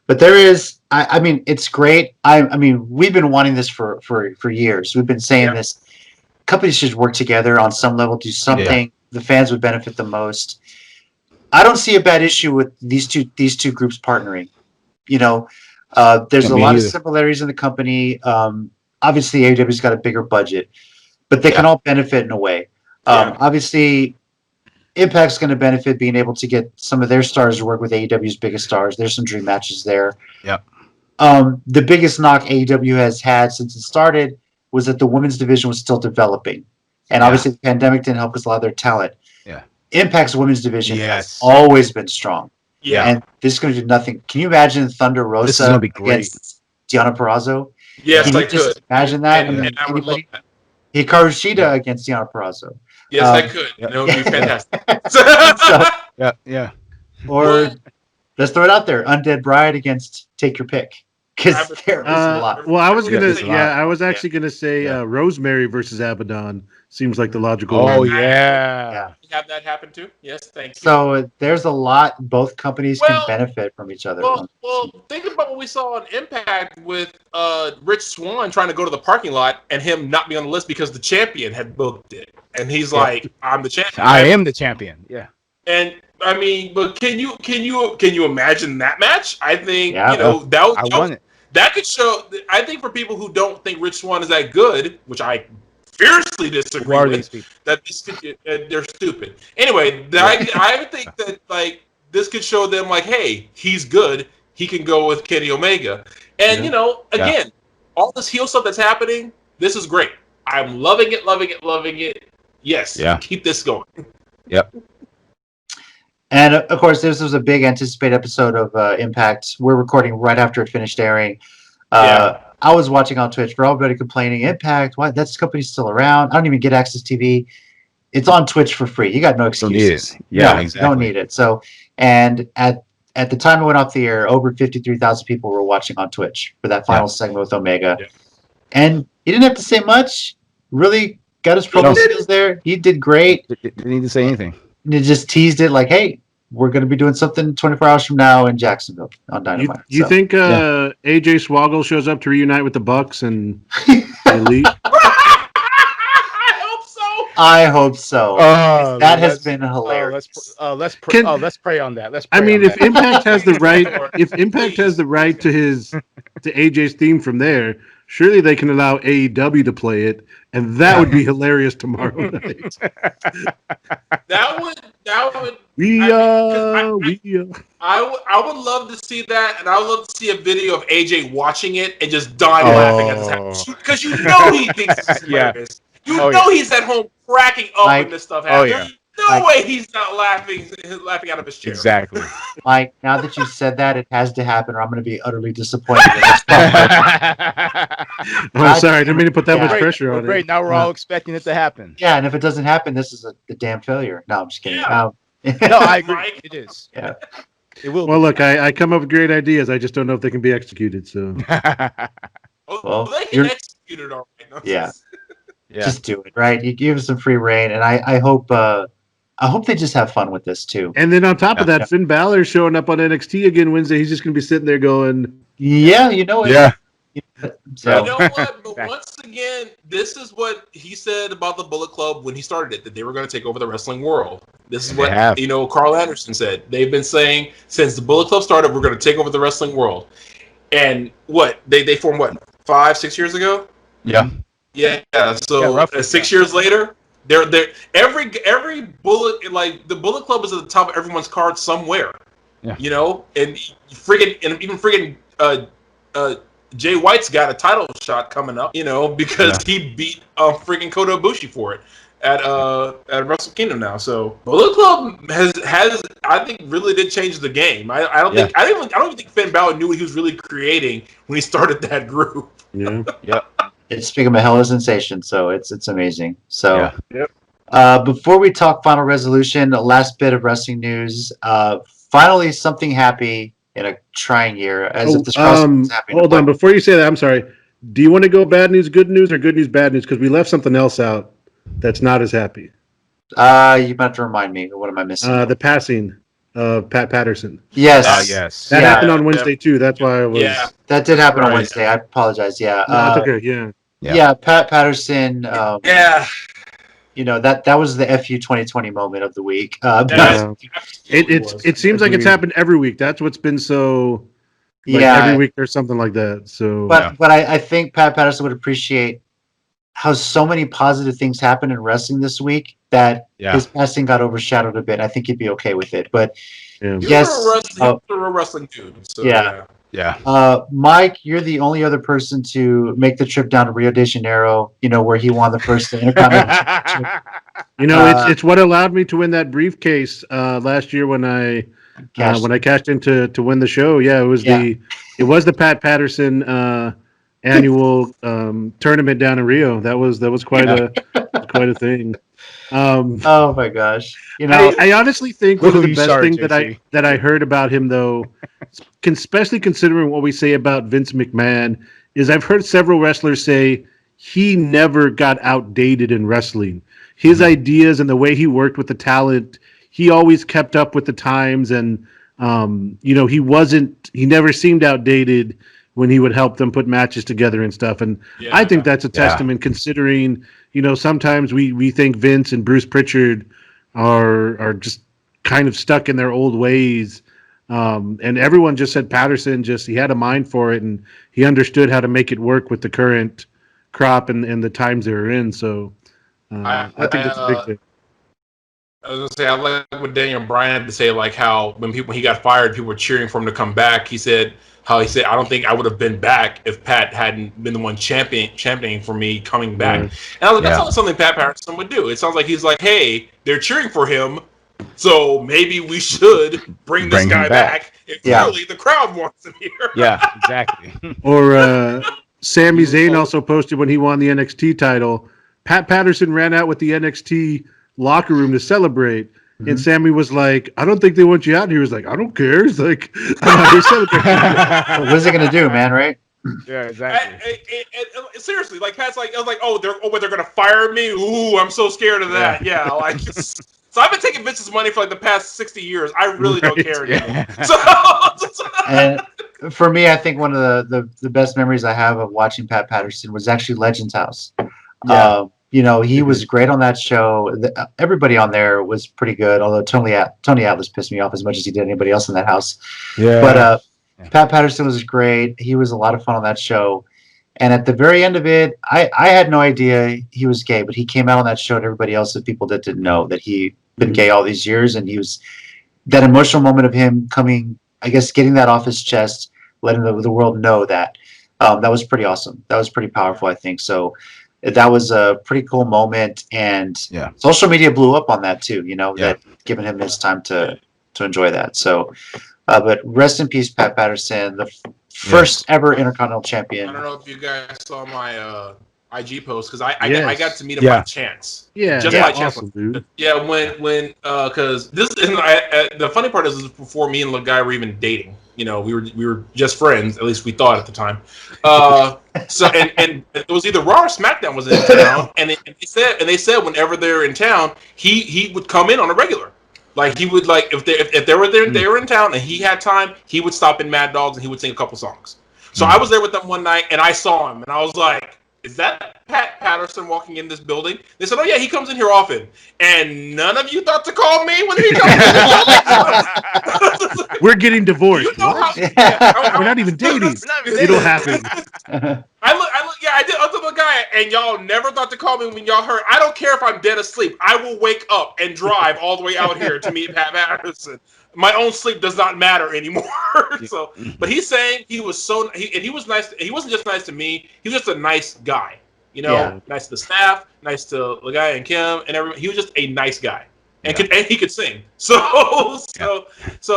but there is. I mean, it's great. I mean, we've been wanting this for years. We've been saying this. Companies should work together on some level, do something the fans would benefit the most. I don't see a bad issue with these two groups partnering. There's a lot of similarities in the company. Obviously, AEW's got a bigger budget, but they can all benefit in a way. Obviously, Impact's going to benefit being able to get some of their stars to work with AEW's biggest stars. There's some dream matches there. Yeah. The biggest knock AEW has had since it started was that the women's division was still developing. And obviously, the pandemic didn't help because a lot of their talent. Yeah. Impact's women's division has always been strong. Yeah. And this is going to do nothing. Can you imagine Thunder Rosa against Deonna Purrazzo? Yes, I could. Imagine that. I would love that. Hikaru Shida against Deonna Purrazzo. Yes, I could. That would be fantastic. Yeah. Or let's throw it out there: Undead Bride against Take Your Pick. Because there is a lot. Well, I was actually gonna say Rosemary versus Abaddon seems like the logical. Oh one. Yeah. Have that happen too? Yes, thank you. So there's a lot. Both companies can benefit from each other. Well, think about what we saw on Impact with Rich Swann trying to go to the parking lot and him not being on the list because the champion had booked it, and he's like, "I'm the champion. I am the champion." Yeah. And I mean, but can you imagine that match? I think that could show. I think for people who don't think Rich Swann is that good, which I fiercely disagree with, that this could, they're stupid. Anyway, I think that like this could show them like, hey, he's good. He can go with Kenny Omega, and again, all this heel stuff that's happening. This is great. I'm loving it. Yes, keep this going. Yep. And of course, this was a big anticipated episode of Impact. We're recording right after it finished airing. I was watching on Twitch for everybody complaining, Impact, why that company's still around? I don't even get Access TV. It's on Twitch for free. You got no excuses. Don't need it. Yeah, exactly. You don't need it. So, and at the time it went off the air, over 53,000 people were watching on Twitch for that final segment with Omega. Yeah. And he didn't have to say much. Really got his promo skills there. He did great. Didn't need to say anything. They just teased it like, hey, we're going to be doing something 24 hours from now in Jacksonville on Dynamite. You think AJ Swoggle shows up to reunite with the Bucks and Elite? I hope so. That has been hilarious. Let's pray on that. If Impact has the right to AJ's theme from there, surely they can allow AEW to play it, and that would be hilarious tomorrow night. That would. I would love to see that, and I would love to see a video of AJ watching it and just dying laughing at this happen. Because he thinks this is hilarious. He's at home cracking up when this stuff happens. There's no way he's not laughing out of his chair. Exactly. Mike, now that you said that, it has to happen, or I'm going to be utterly disappointed. Sorry, I didn't mean to put that much pressure on it. Great, now we're all expecting it to happen. Yeah, and if it doesn't happen, this is a damn failure. No, I'm just kidding. No, I agree. It is. Yeah. It will. Well, look, I come up with great ideas. I just don't know if they can be executed. So. They can execute it all right. Yeah. Just do it, right? You give us some free reign, and I hope they just have fun with this too. And then on top of that, Finn Balor showing up on NXT again Wednesday. He's just going to be sitting there going, "Yeah, you know it." Yeah. So. You know what? But once again, this is what he said about the Bullet Club when he started it, that they were going to take over the wrestling world. This is what Carl Anderson said. They've been saying since the Bullet Club started, we're going to take over the wrestling world. And what they formed 5-6 years ago. Yeah. Yeah. So roughly, 6 years later, they're every Bullet, like the Bullet Club is at the top of everyone's card somewhere. Yeah. You know, and even Jay White's got a title shot coming up. You know, because he beat freaking Kota Ibushi for it at Wrestle Kingdom now. So Bullet Club has I think really did change the game. I don't even think Finn Balor knew what he was really creating when he started that group. Yeah. Yep. It's become a hell of a sensation, so it's amazing. So, Yep. Before we talk Final Resolution, the last bit of wrestling news. Finally, something happy in a trying year, as if this crossover was happening. Hold on, before you say that, I'm sorry. Do you want to go bad news, good news, or good news, bad news? Because we left something else out that's not as happy. You might have to remind me. What am I missing? The passing of Pat Patterson. Yes. Yes. That happened on Wednesday too. That's why I was. Yeah. That did happen on Right. Wednesday. I apologize. Yeah. No, it's okay. Yeah. Yeah. Pat Patterson. Yeah. You know, that was the FU 2020 moment of the week. It seems like it's happened every week. That's what's been so. Like every week there's something like that. So. But I think Pat Patterson would appreciate how so many positive things happened in wrestling this week that his passing got overshadowed a bit. I think he'd be okay with it. But yes, He's a real wrestling dude. So, yeah. Mike, you're the only other person to make the trip down to Rio de Janeiro. You know, where he won the first Intercontinental Championship. You know, it's what allowed me to win that briefcase last year when I cashed in to win the show. Yeah, it was the Pat Patterson annual tournament down in Rio. That was quite a thing. Oh my gosh! You know, I honestly think one of the best things that I heard about him, though, especially considering what we say about Vince McMahon, is I've heard several wrestlers say he never got outdated in wrestling. His ideas and the way he worked with the talent, he always kept up with the times, and he never seemed outdated when he would help them put matches together and stuff. And I think that's a testament, considering, sometimes we think Vince and Bruce Pritchard are just kind of stuck in their old ways. And everyone just said Patterson he had a mind for it, and he understood how to make it work with the current crop and the times they were in. So I think that's a big thing. I was gonna say, I like what Daniel Bryan had to say, like how when he got fired, people were cheering for him to come back. He said, I don't think I would have been back if Pat hadn't been the one championing for me coming back. And I was like, that's not something Pat Patterson would do. It sounds like he's like, hey, they're cheering for him, so maybe we should bring this guy back if really the crowd wants him here. Yeah, exactly. Or Sami Zayn also posted when he won the NXT title, Pat Patterson ran out with the NXT locker room to celebrate. And Sammy was like, I don't think they want you out. And he was like, I don't care. He's like, I'm out here celebrating. What is it going to do, man, right? Yeah, exactly. Seriously, like Pat's like, I was like, they're going to fire me? Ooh, I'm so scared of that. Yeah, like, so I've been taking Vince's money for like the past 60 years. I really don't care anymore. And for me, I think one of the best memories I have of watching Pat Patterson was actually Legends House. He was great on that show. Everybody on there was pretty good, although Tony Atlas pissed me off as much as he did anybody else in that house. Yeah. But Pat Patterson was great. He was a lot of fun on that show. And at the very end of it, I had no idea he was gay, but he came out on that show to everybody else, that people that didn't know that he'd been gay all these years. And he was that emotional moment of him coming, I guess, getting that off his chest, letting the world know that. That was pretty awesome. That was pretty powerful, I think. So that was a pretty cool moment, and social media blew up on that too. That giving him his time to enjoy that. So, but rest in peace, Pat Patterson, the first ever Intercontinental Champion. I don't know if you guys saw my IG post, because I got to meet him by chance. Yeah, just by chance. Awesome, dude. Yeah, when because this is the funny part is before me and the guy were even dating. We were just friends, at least we thought at the time. So and it was either Raw or SmackDown was in town, and they said whenever they're in town, he would come in on a regular. Like he would, like if they were there, they were in town and he had time, he would stop in Mad Dogs and he would sing a couple songs. So I was there with them one night and I saw him and I was like, is that Pat Patterson walking in this building? They said, oh yeah, he comes in here often. And none of you thought to call me when he comes in. We're getting divorced. You know What? how, We're not even dating. It'll happen. I did up to the guy, and y'all never thought to call me when y'all heard. I don't care if I'm dead asleep. I will wake up and drive all the way out here to meet Pat Patterson. My own sleep does not matter anymore. So, but he's saying he was he was nice. He wasn't just nice to me. He was just a nice guy. You know, nice to the staff, nice to the guy and Kim and everyone. He was just a nice guy. And, he could sing. So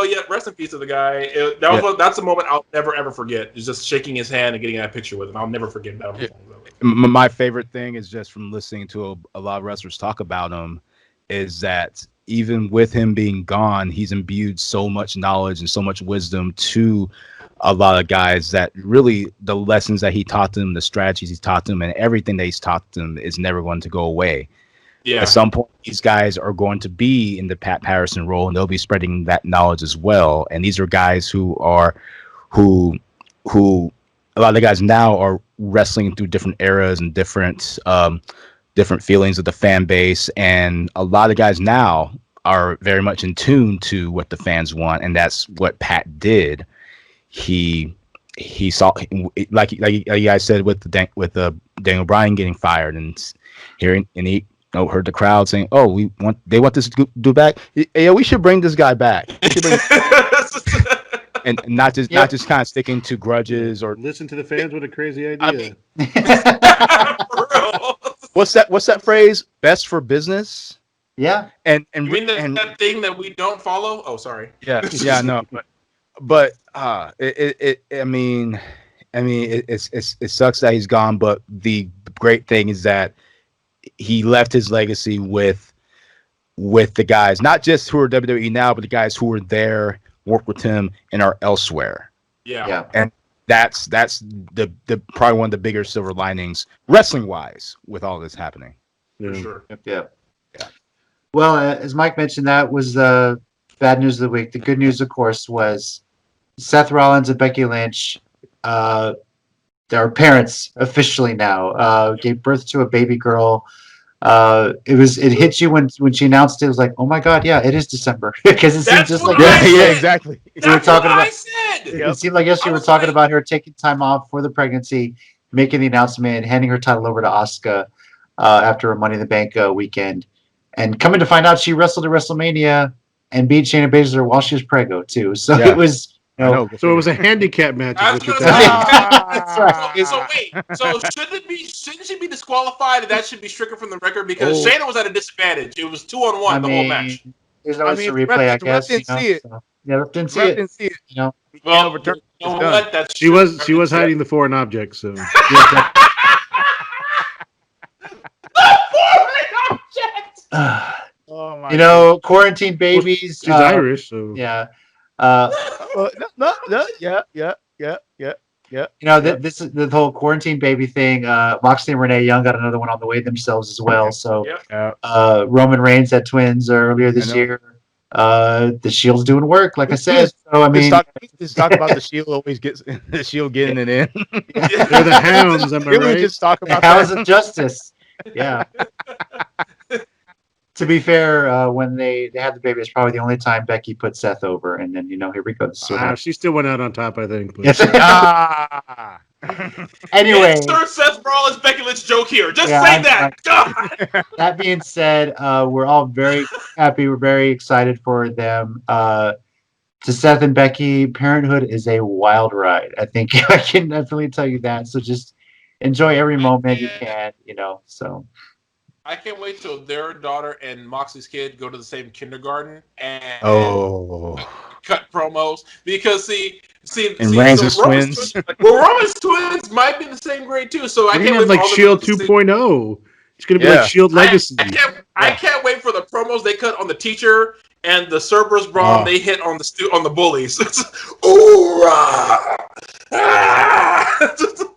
yeah, rest in peace to the guy. That's a moment I'll never ever forget. Is just shaking his hand and getting that picture with him. I'll never forget that. Yeah. My favorite thing is just from listening to a lot of wrestlers talk about him is that even with him being gone, he's imbued so much knowledge and so much wisdom to a lot of guys that really the lessons that he taught them, the strategies he's taught them, and everything that he's taught them is never going to go away. Yeah. At some point, these guys are going to be in the Pat Patterson role, and they'll be spreading that knowledge as well. And these are guys who a lot of the guys now are wrestling through different eras and different feelings of the fan base. And a lot of guys now are very much in tune to what the fans want, and that's what Pat did. He saw, like you guys said, with Daniel Bryan getting fired, and hearing and he. Heard the crowd saying, "Oh, they want this to do back. Yeah, we should bring this guy back." And not just kind of sticking to grudges or listen to the fans. What a crazy idea! What's that phrase? Best for business. Yeah. And you mean that thing that we don't follow? Oh, sorry. Yeah. No. But it sucks that he's gone. But the great thing is that he left his legacy with the guys, not just who are WWE now, but the guys who were there, work with him, and are elsewhere. Yeah. And that's the probably one of the bigger silver linings, wrestling wise, with all this happening. For sure. Yeah. Well, as Mike mentioned, that was the bad news of the week. The good news, of course, was Seth Rollins and Becky Lynch. Their parents officially now gave birth to a baby girl. It hit you when she announced it. It was like, oh my god, yeah, it is December because it seemed just like exactly. That's what I said. It seemed like yesterday we were talking about her taking time off for the pregnancy, making the announcement, handing her title over to Asuka after a Money in the Bank weekend, and coming to find out she wrestled at WrestleMania and beat Shayna Baszler while she was preggo too. So it was. So it was a handicap match. That's right. So wait. So shouldn't she be disqualified? And that should be stricken from the record because Shayna was at a disadvantage. It was 2-on-1 the whole match. There's always a replay, I guess. Didn't see it. Didn't see it. You know what? That's she was hiding the foreign object. So. The foreign object. Quarantine babies. She's Irish, so yeah. Yeah. This is the whole quarantine baby thing. Moxley and Renee Young got another one on the way themselves as well. So, Roman Reigns had twins earlier this year. The Shield's doing work, like I said. So I mean, just talk about the Shield always gets the Shield getting it in. They're the Hounds. Am I right? Just talk about the Hounds of Justice. Yeah. To be fair, when they had the baby, it's probably the only time Becky put Seth over, and then here we go. She still went out on top, I think. Anyway, insert Seth Rollins Becky Lynch joke here. Just say that. God. That being said, we're all very happy. We're very excited for them. To Seth and Becky, parenthood is a wild ride. I think I can definitely tell you that. So just enjoy every moment you can. So. I can't wait till their daughter and Moxley's kid go to the same kindergarten and cut promos because see, Reigns' twins. Roman's twins might be the same grade too. So I can't wait like Shield 2.0. It's gonna be like Shield Legacy. I can't wait for the promos they cut on the teacher and the Cerberus Brawn they hit on the bullies.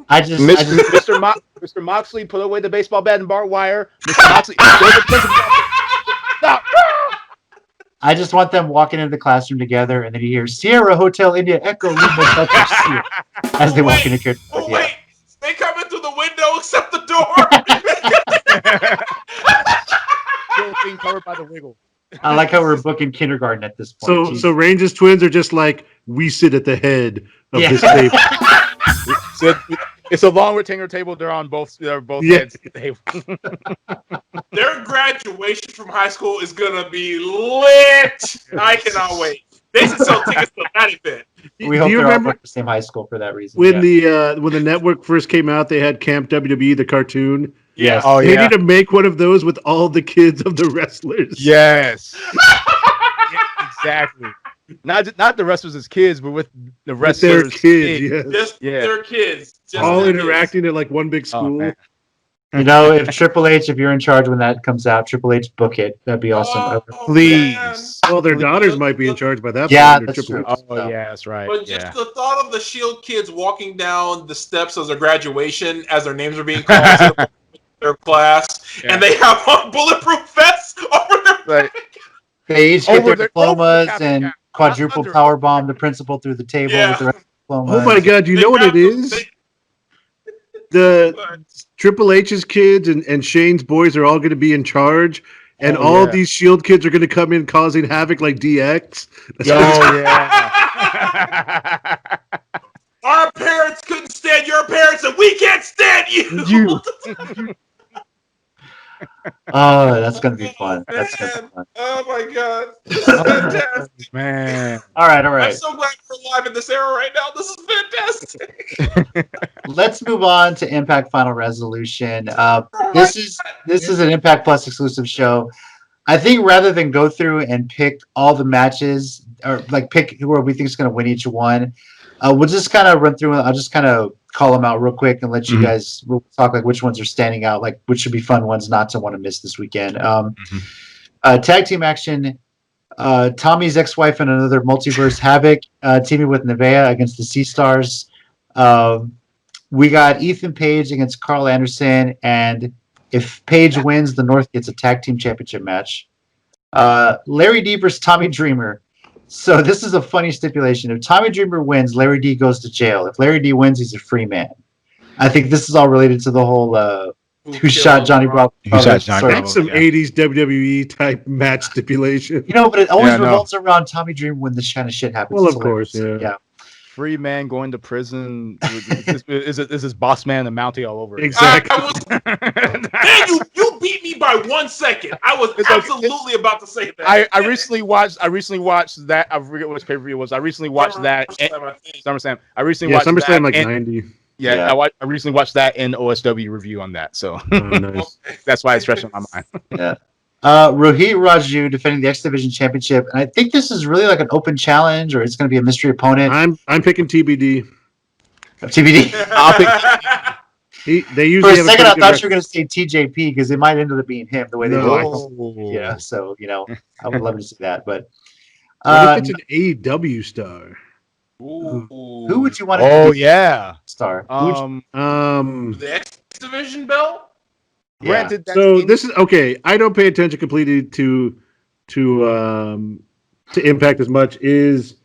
Mr. Moxley, put away the baseball bat and barbed wire. Mr. Moxley, stop. I just want them walking into the classroom together, and then you hear Sierra Hotel India Echo Lima as they walk into here. Wait, they come in through the window, except the Still being covered by the wiggle. I like how we're booking kindergarten at this point. So Range's twins are just like, we sit at the head of Yeah. this table. So it's a long retainer table. They're on both. They're both Yeah. heads of the table. Their graduation from high school is gonna be lit. I cannot wait. They should sell tickets to that event. We hope Do you they're all remember at the same high school for that reason. when the network first came out, they had Camp WWE, the cartoon. Yes. Oh They yeah. need to make one of those with all the kids of the wrestlers. Yes. Yeah, exactly. Not the wrestlers as kids, but with the With wrestlers. their kids, yes. Just Yeah. their kids. Just All their kids. interacting at like one big Oh, school. man. You know, if Triple H, if you're in charge when that comes out, Triple H book it. That'd be awesome. Oh, Please. man. Well, their daughters might be in charge by that Yeah, point. or that's Triple true. H. Oh yeah, that's right. But just Yeah. the thought of the Shield kids walking down the steps of their graduation as their names are being called to their class, Yeah. and they have on bulletproof vests over their Right. They each get Over their the- diplomas over the and cap, quadruple under. power bomb the principal through the table Yeah. with the rest of the diplomas. Oh my God! You They know what it grab them- is? they- The Triple H's kids and Shane's boys are all going to be in charge, and Oh, all yeah. these Shield kids are going to come in causing havoc like DX. Oh yeah. Our parents couldn't stand your parents, and we can't stand you. You. Oh, that's gonna be fun. That's gonna be fun. Oh my god, this is fantastic! Man. All right, all I'm right. so glad we're alive in this era right now. This is fantastic. Let's move on to Impact Final Resolution. This is an Impact Plus exclusive show. I think rather than go through and pick all the matches or like pick who we think is going to win each one, we'll just kind of run through. I'll just kind of call them out real quick and let you guys we'll talk like which ones are standing out, like which should be fun ones not to want to miss this weekend. Tag team action. Tommy's ex-wife and another multiverse Havoc teaming with Nevaeh against the Sea Stars. We got Ethan Page against Carl Anderson, and if Page wins, the North gets a tag team championship match. Larry D versus Tommy Dreamer. So this is a funny stipulation. If Tommy Dreamer wins, Larry D goes to jail. If Larry D wins, he's a free man. I think this is all related to the whole who shot Johnny Bravo. Who shot Johnny story. Bravo. That's some Yeah. 80s WWE type match stipulation. You know, but it always Yeah, I know. revolves around Tommy Dreamer when this kind of shit happens. Well, It's of course, hilarious. yeah. Free man going to prison. Is this boss man and Mountie all over? Exactly. Man, you beat me by 1 second. I was It's okay. absolutely about to say that. I recently watched that. I forget which pay per view it was. I recently watched that. SummerSlam. I recently watched SummerSlam that. like and- 90. Yeah, I recently watched that in OSW review on that. So Oh, nice. that's why it's fresh on my mind. Yeah. Rohit Raju defending the X Division Championship, and I think this is really like an open challenge, or it's going to be a mystery opponent. I'm picking TBD. TBD. I'll pick. They For usually a have second, I pretty thought good you were going to say TJP because it might end up being him the way they No. do it. Yeah, so I would love to see that. But What if it's an AEW star? who would you want to Oh be yeah. star? The X Division belt? Yeah. Granted, that's So this is okay. I don't pay attention completely to Impact as much. Is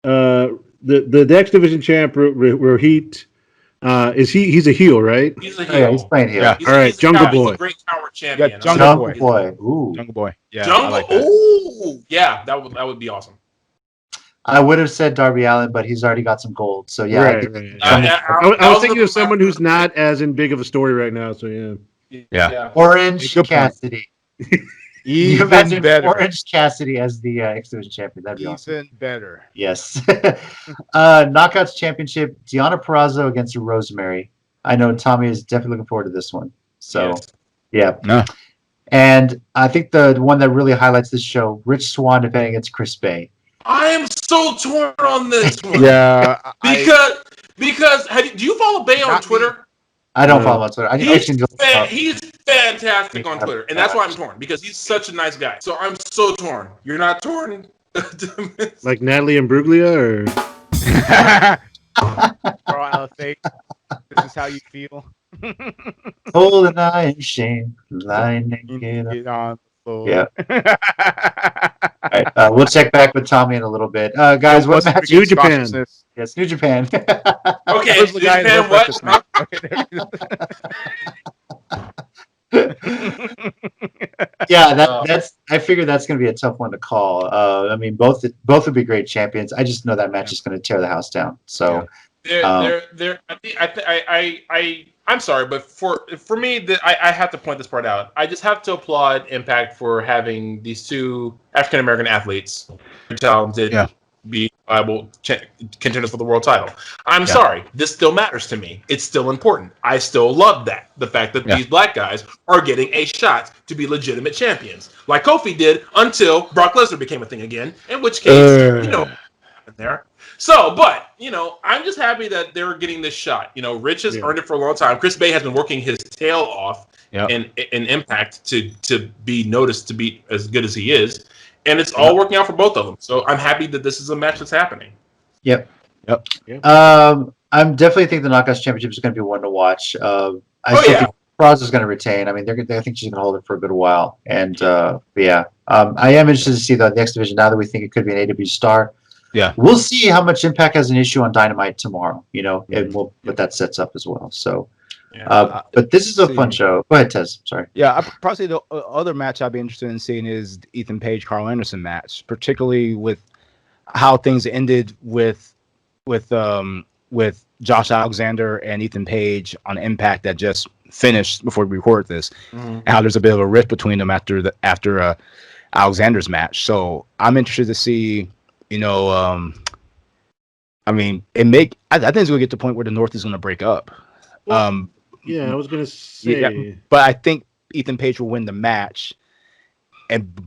the X Division champ Rohit? He's a heel, right? He's a Oh, yeah, he's heel. playing here. Yeah. All right, Jungle He's Boy. a great power champion. Yeah, Jungle Jungle Boy. Boy. Ooh. Jungle Boy. Yeah, I Jungle. like that. Ooh, yeah, that would be awesome. I would have said Darby Allin, but he's already got some gold. So yeah, I Right, think- right. Jungle- I was thinking of someone who's not as in big of a story right now. So yeah. Yeah. Orange Good point. Cassidy. You Even imagine better. Orange Cassidy as the X Division champion. That'd be awesome. Even better. Yes. Knockouts Championship, Deonna Purrazzo against Rosemary. I know Tommy is definitely looking forward to this one. So, Yes. yeah. No. And I think the one that really highlights this show, Rich Swann defending against Chris Bay. I am so torn on this one. Yeah. Because do you follow Bay on Not me. Twitter? I don't No. follow him on Twitter. I He's, actually don't. he's fantastic on Twitter, and that's why I'm torn because he's such a nice guy. So I'm so torn. You're not torn. Like Natalie Imbruglia, or Carl out of fate. This is how you feel. Hold an eye and shame, lying naked. Get on the floor. Yeah. All right, we'll check back with Tommy in a little bit. Guys, what match? New Japan. Yes, New Japan. Okay, Where's the guy in Japan, North Breakfast, what? man? Okay, there- Yeah, that's. I figured that's going to be a tough one to call. I mean, both would be great champions. I just know that match is going to tear the house down. So, I'm sorry, but for me, I have to point this part out. I just have to applaud Impact for having these two African American athletes, talented, be viable contenders for the world title. I'm sorry, this still matters to me. It's still important. I still love that. The fact that these black guys are getting a shot to be legitimate champions, like Kofi did until Brock Lesnar became a thing again. In which case, there. So, but I'm just happy that they're getting this shot. Rich has earned it for a long time. Chris Bay has been working his tail off in Impact to be noticed, to be as good as he is, and it's all working out for both of them. So I'm happy that this is a match that's happening. Yep. I'm definitely think the Knockouts Championship is going to be one to watch. I still think Roz is going to retain. I mean, I think she's going to hold it for a good while. And I am interested to see the X Division now that we think it could be an AEW star. Yeah, we'll see how much Impact has an issue on Dynamite tomorrow. And what that sets up as well. So, but this is a fun show. Go ahead, Tez. Sorry. Yeah, I probably the other match I'd be interested in seeing is the Ethan Page Carl Anderson match, particularly with how things ended with Josh Alexander and Ethan Page on Impact that just finished before we record this, and how there's a bit of a rift between them after Alexander's match. So I'm interested to see. I mean, I think it's going to get to the point where the North is going to break up. I was going to say. But I think Ethan Page will win the match,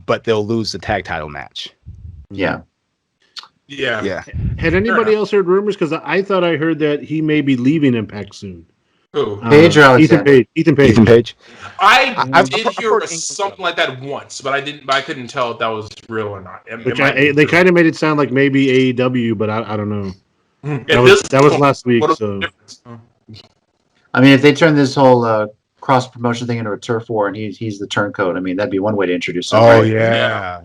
but they'll lose the tag title match. Yeah. Had anybody else heard rumors? Because I thought I heard that he may be leaving Impact soon. Who? Page or Alexander? Ethan Page. Ethan Page. I did hear something like that once, but I couldn't tell if that was real or not. They kind of made it sound like maybe AEW, but I don't know. That was last week. So, I mean, if they turn this whole cross promotion thing into a turf war and he's the turncoat, I mean, that'd be one way to introduce him. Oh yeah.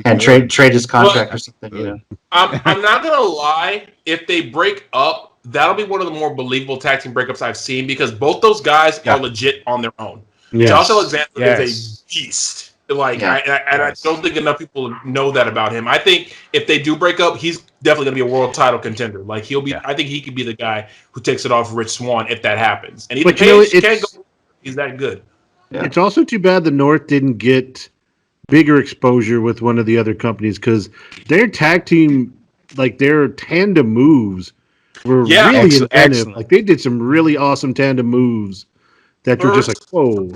And trade his contract or something. I'm not gonna lie. If they break up, that'll be one of the more believable tag team breakups I've seen because both those guys are legit on their own. Yes. Josh Alexander is a beast. I don't think enough people know that about him. I think if they do break up, he's definitely going to be a world title contender. Like he'll be. I think he could be the guy who takes it off Rich Swann if that happens. And Ethan Page can't go. He's that good. Yeah. It's also too bad the North didn't get bigger exposure with one of the other companies because their tag team, like their tandem moves, were really inventive. Excellent. Like they did some really awesome tandem moves that you're just like, whoa.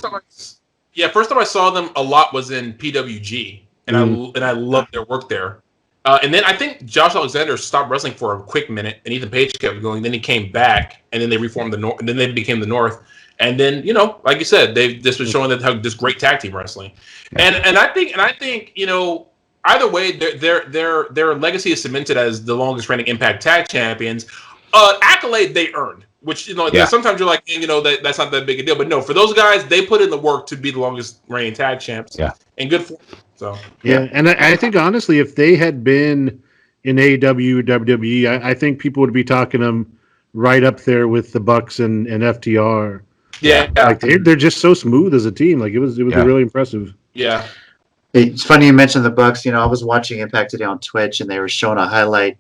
First time I saw them a lot was in PWG, and I loved their work there. And then I think Josh Alexander stopped wrestling for a quick minute, and Ethan Page kept going. Then he came back, and then they reformed the North, and then they became the North. And then like you said, this was showing that how this great tag team wrestling. And I think either way, their legacy is cemented as the longest reigning Impact Tag Champions. Accolade they earned. Which sometimes you're like, that's not that big a deal, but no, for those guys, they put in the work to be the longest reigning tag champs. Yeah, and good for them. So and I think honestly, if they had been in AEW or WWE, I think people would be talking them right up there with the Bucks and FTR. Yeah, like they're just so smooth as a team. Like it was really impressive. Yeah, it's funny you mentioned the Bucks. I was watching Impact today on Twitch, and they were showing a highlight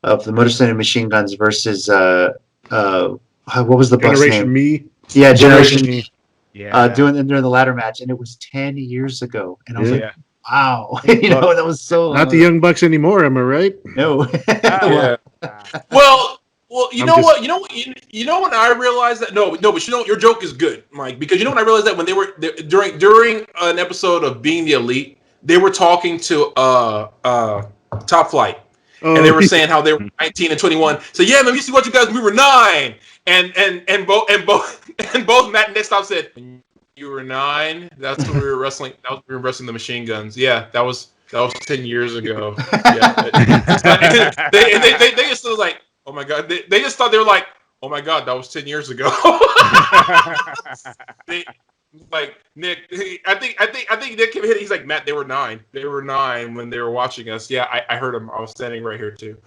of the Motor City Machine Guns versus what was the Bucks Generation name? Me. Yeah, Generation Me. Yeah, during the ladder match, and it was 10 years ago, and I was like, "Wow, that was so." Not the Young Bucks anymore, am I right? No. Well, when I realized that but your joke is good, Mike, because when I realized that when they were during an episode of Being the Elite, they were talking to Top Flight. And they were saying how they were 19 and 21. So yeah, man, we used to watch you guys when we were 9. And both Matt and Nick Stop said, "You were 9. That's when we were wrestling. That was when we were wrestling the Machine Guns. Yeah, that was 10 years ago." Yeah, they just was like, "Oh my god!" They just thought they were like, "Oh my god, that was 10 years ago." Like Nick, I think Nick came in. He's like, "Matt, they were 9. They were 9 when they were watching us." Yeah, I heard him. I was standing right here too.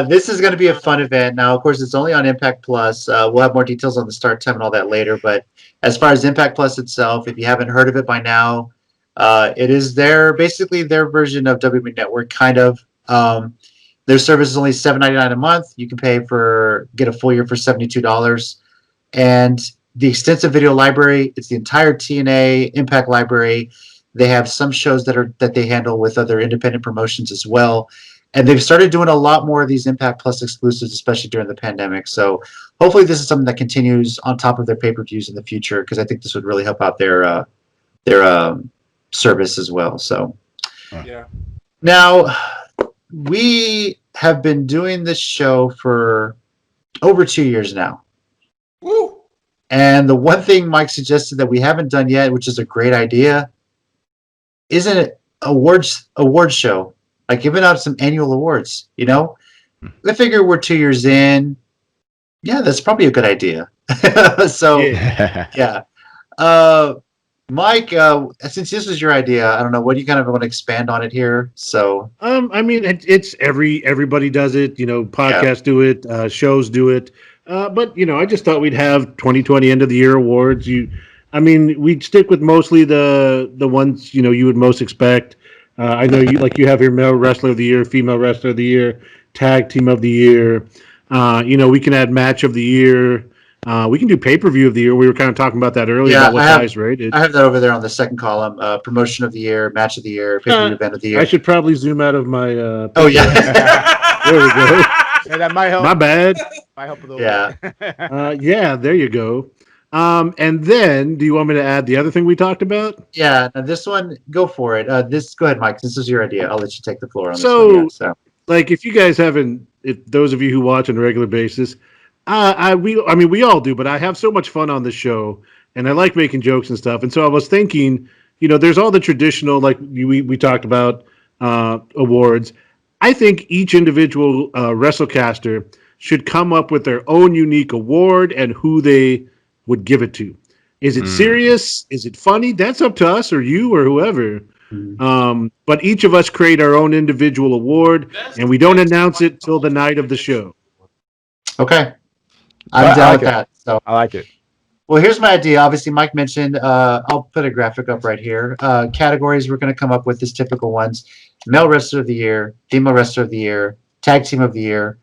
This is going to be a fun event. Now, of course, it's only on Impact Plus. We'll have more details on the start time and all that later. But as far as Impact Plus itself, if you haven't heard of it by now, it is basically their version of WWE Network, kind of. Their service is only $7.99 a month. You can get a full year for $72. And the extensive video library, it's the entire TNA Impact library. They have some shows that they handle with other independent promotions as well. And they've started doing a lot more of these Impact Plus exclusives, especially during the pandemic. So hopefully this is something that continues on top of their pay-per-views in the future, because I think this would really help out their service as well. So Yeah. now we have been doing this show for over 2 years now. Woo! And the one thing Mike suggested that we haven't done yet, which is a great idea, isn't it awards show? Like giving out some annual awards, you know? I figure we're 2 years in. Yeah, that's probably a good idea. So, yeah. Mike, since this was your idea, I don't know, what do you kind of want to expand on it here? So, I mean, it's everybody does it. You know, podcasts do it, shows do it. But you know, I just thought we'd have 2020 end of the year awards. We'd stick with mostly the ones you would most expect. I know you have here male wrestler of the year, female wrestler of the year, tag team of the year. We can add match of the year. We can do pay-per-view of the year. We were kind of talking about that earlier about what's highest rated. I have that over there on the second column. Promotion of the year, match of the year, pay-per-view event of the year. I should probably zoom out of my. Oh yeah. There we go. Yeah, that might help. My bad. Might help a little bit. Yeah, there you go. And then, do you want me to add the other thing we talked about? Yeah, now this one, go for it. Go ahead, Mike. This is your idea. I'll let you take the floor on this So, one. Yeah, so, like, if you guys haven't, if those of you who watch on a regular basis, we all do, but I have so much fun on this show, and I like making jokes and stuff. And so I was thinking, there's all the traditional, like we talked about, awards. I think each individual WrestleCaster should come up with their own unique award and who they would give it to. Is it serious? Is it funny? That's up to us or you or whoever. But each of us create our own individual award, and we don't announce it till the night of the show. okay. I'm down with that. So I like it. Well, here's my idea. Obviously, Mike mentioned, I'll put a graphic up right here. Categories we're going to come up with is typical ones: male wrestler of the year, female wrestler of the year, tag team of the year,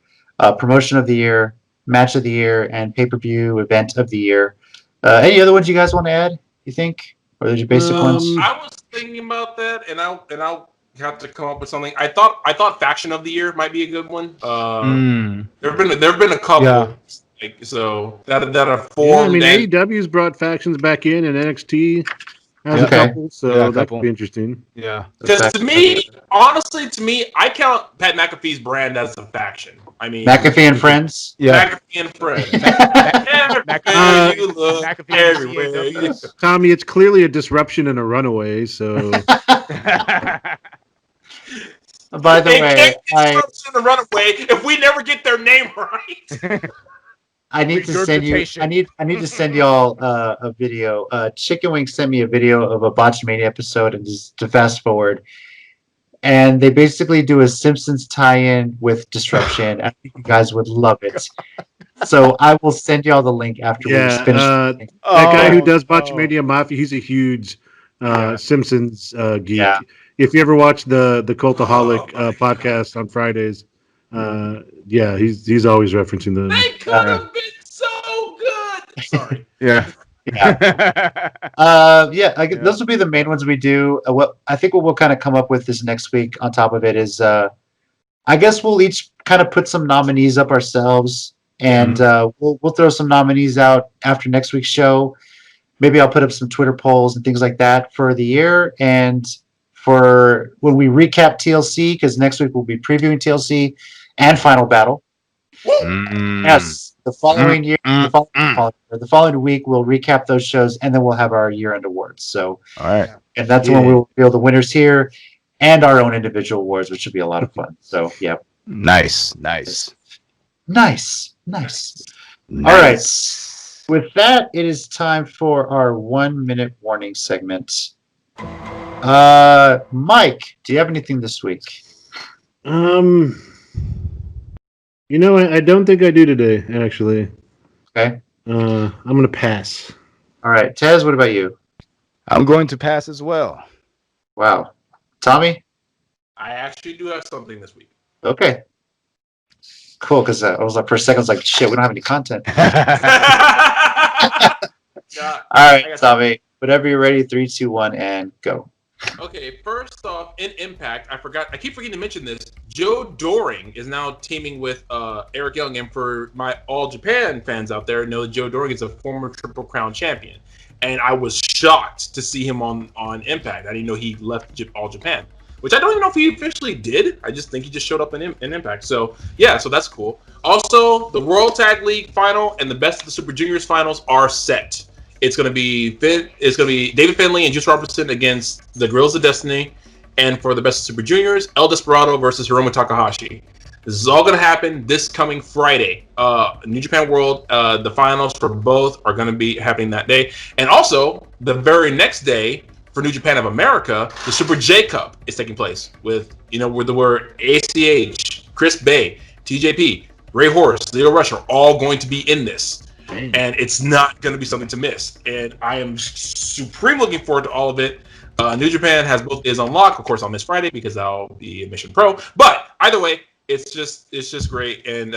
promotion of the year, match of the year, and pay-per-view event of the year. Any other ones you guys want to add, you think? Or those your basic ones? I was thinking about that, and I'll have to come up with something. I thought faction of the year might be a good one. There've been a couple. Yeah. So that are formed. AEW's brought factions back in, and NXT has a couple, so that could be interesting. Yeah. Because to me, I count Pat McAfee's brand as a faction. I mean, McAfee and Friends? Yeah. McAfee and Friends. McAfee You look McAfee everywhere. Tommy, it's clearly a disruption and a runaway, so... By the way, to run away if we never get their name right. I need to send you. I need to send y'all a video. Chicken Wing sent me a video of a Botchamania episode, and just to fast forward, and they basically do a Simpsons tie-in with Disruption. I think you guys would love it. So I will send y'all the link after we finish. That guy who does Botchamania Mafia, he's a huge Simpsons geek. Yeah. If you ever watch the Cultaholic podcast on Fridays, he's always referencing them. They could have been so good. Sorry. Yeah. Those will be the main ones we do. What we'll kind of come up with this next week on top of it is, I guess we'll each kind of put some nominees up ourselves, and we'll throw some nominees out after next week's show. Maybe I'll put up some Twitter polls and things like that for the year, and for when we recap TLC, because next week we'll be previewing TLC and Final Battle. Yes, the following year, the following week, we'll recap those shows, and then we'll have our year-end awards. So, all right, and that's when we'll reveal the winners here and our own individual awards, which should be a lot of fun. So, yeah, nice. All right, with that, it is time for our 1-minute warning segment. Mike, do you have anything this week? You know, I don't think I do today. Actually, Okay. I'm gonna pass. All right. Tez, what about you? I'm going to pass as well. Wow. Tommy? I actually do have something this week. Okay. Cool, because I was like, for a second, I was like, shit, we don't have any content. Yeah, All I right, got Tommy. Whenever you're ready, 3, 2, 1, and go. Okay, first off, in Impact, I keep forgetting to mention this. Joe Doring is now teaming with Eric Young, and for my All Japan fans out there, know that Joe Doring is a former Triple Crown champion, and I was shocked to see him on Impact. I didn't know he left All Japan, which I don't even know if he officially did. I just think he just showed up in Impact. So yeah, so that's cool. Also, the World Tag League final and the Best of the Super Juniors finals are set. It's gonna be David Finlay and Juice Robinson against the Guerrillas of Destiny, and for the Best of Super Juniors, El Desperado versus Hiromu Takahashi. This is all gonna happen this coming Friday. New Japan World, the finals for both are gonna be happening that day, and also the very next day for New Japan of America, the Super J Cup is taking place with where ACH, Chris Bay, TJP, Ray Horse, Leo Rush are all going to be in this. And it's not going to be something to miss. And I am supreme looking forward to all of it. New Japan has both days on lock. Of course, on this Friday because I'll be in Mission Pro. But either way, it's just great. And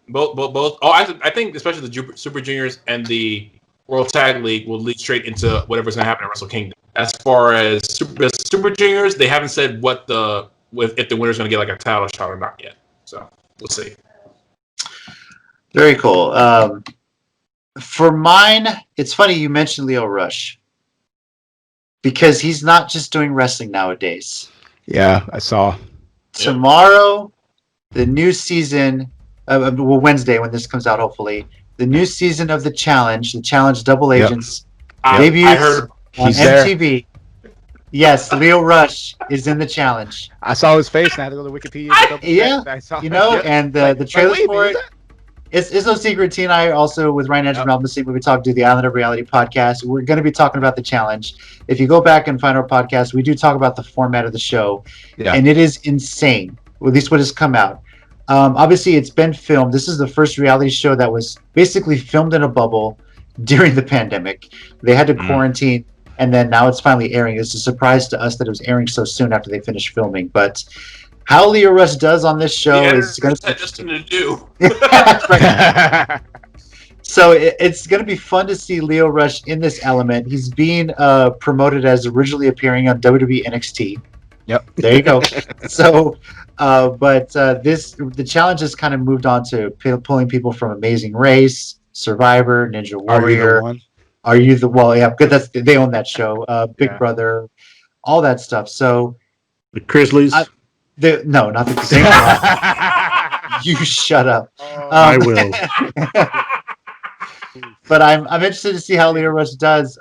both. Oh, I think especially the Super Juniors and the World Tag League will lead straight into whatever's going to happen at Wrestle Kingdom. As far as Super Juniors, they haven't said if the winner's going to get like a title shot or not yet. So we'll see. Very cool. For mine, it's funny you mentioned Leo Rush because he's not just doing wrestling nowadays. Yeah, I saw. Tomorrow, the new season, Wednesday when this comes out, hopefully, the new season of the Challenge Double Agents, debuts I heard on he's there. MTV. Yes, Leo Rush is in the Challenge. I saw his face and I had to go to Wikipedia. To double check. I saw And the trailer for it. It's no secret. T and I also, with Ryan Edgerton, Album Movie Talk, do the Island of Reality podcast. We're going to be talking about the Challenge. If you go back and find our podcast, we do talk about the format of the show, and it is insane. At least what has come out. Obviously, it's been filmed. This is the first reality show that was basically filmed in a bubble during the pandemic. They had to quarantine, and then now it's finally airing. It's a surprise to us that it was airing so soon after they finished filming, but how Leo Rush does on this show is going to be just to do. So it's going to be fun to see Leo Rush in this element. He's being promoted as originally appearing on WWE NXT. Yep. There you go. So, the challenge has kind of moved on to pulling people from Amazing Race, Survivor, Ninja Warrior. Are you the one? Yeah, good. They own that show. Big Brother, all that stuff. So the Grizzlies. No, not the same. You shut up. I will. But I'm interested to see how Leo Rush does.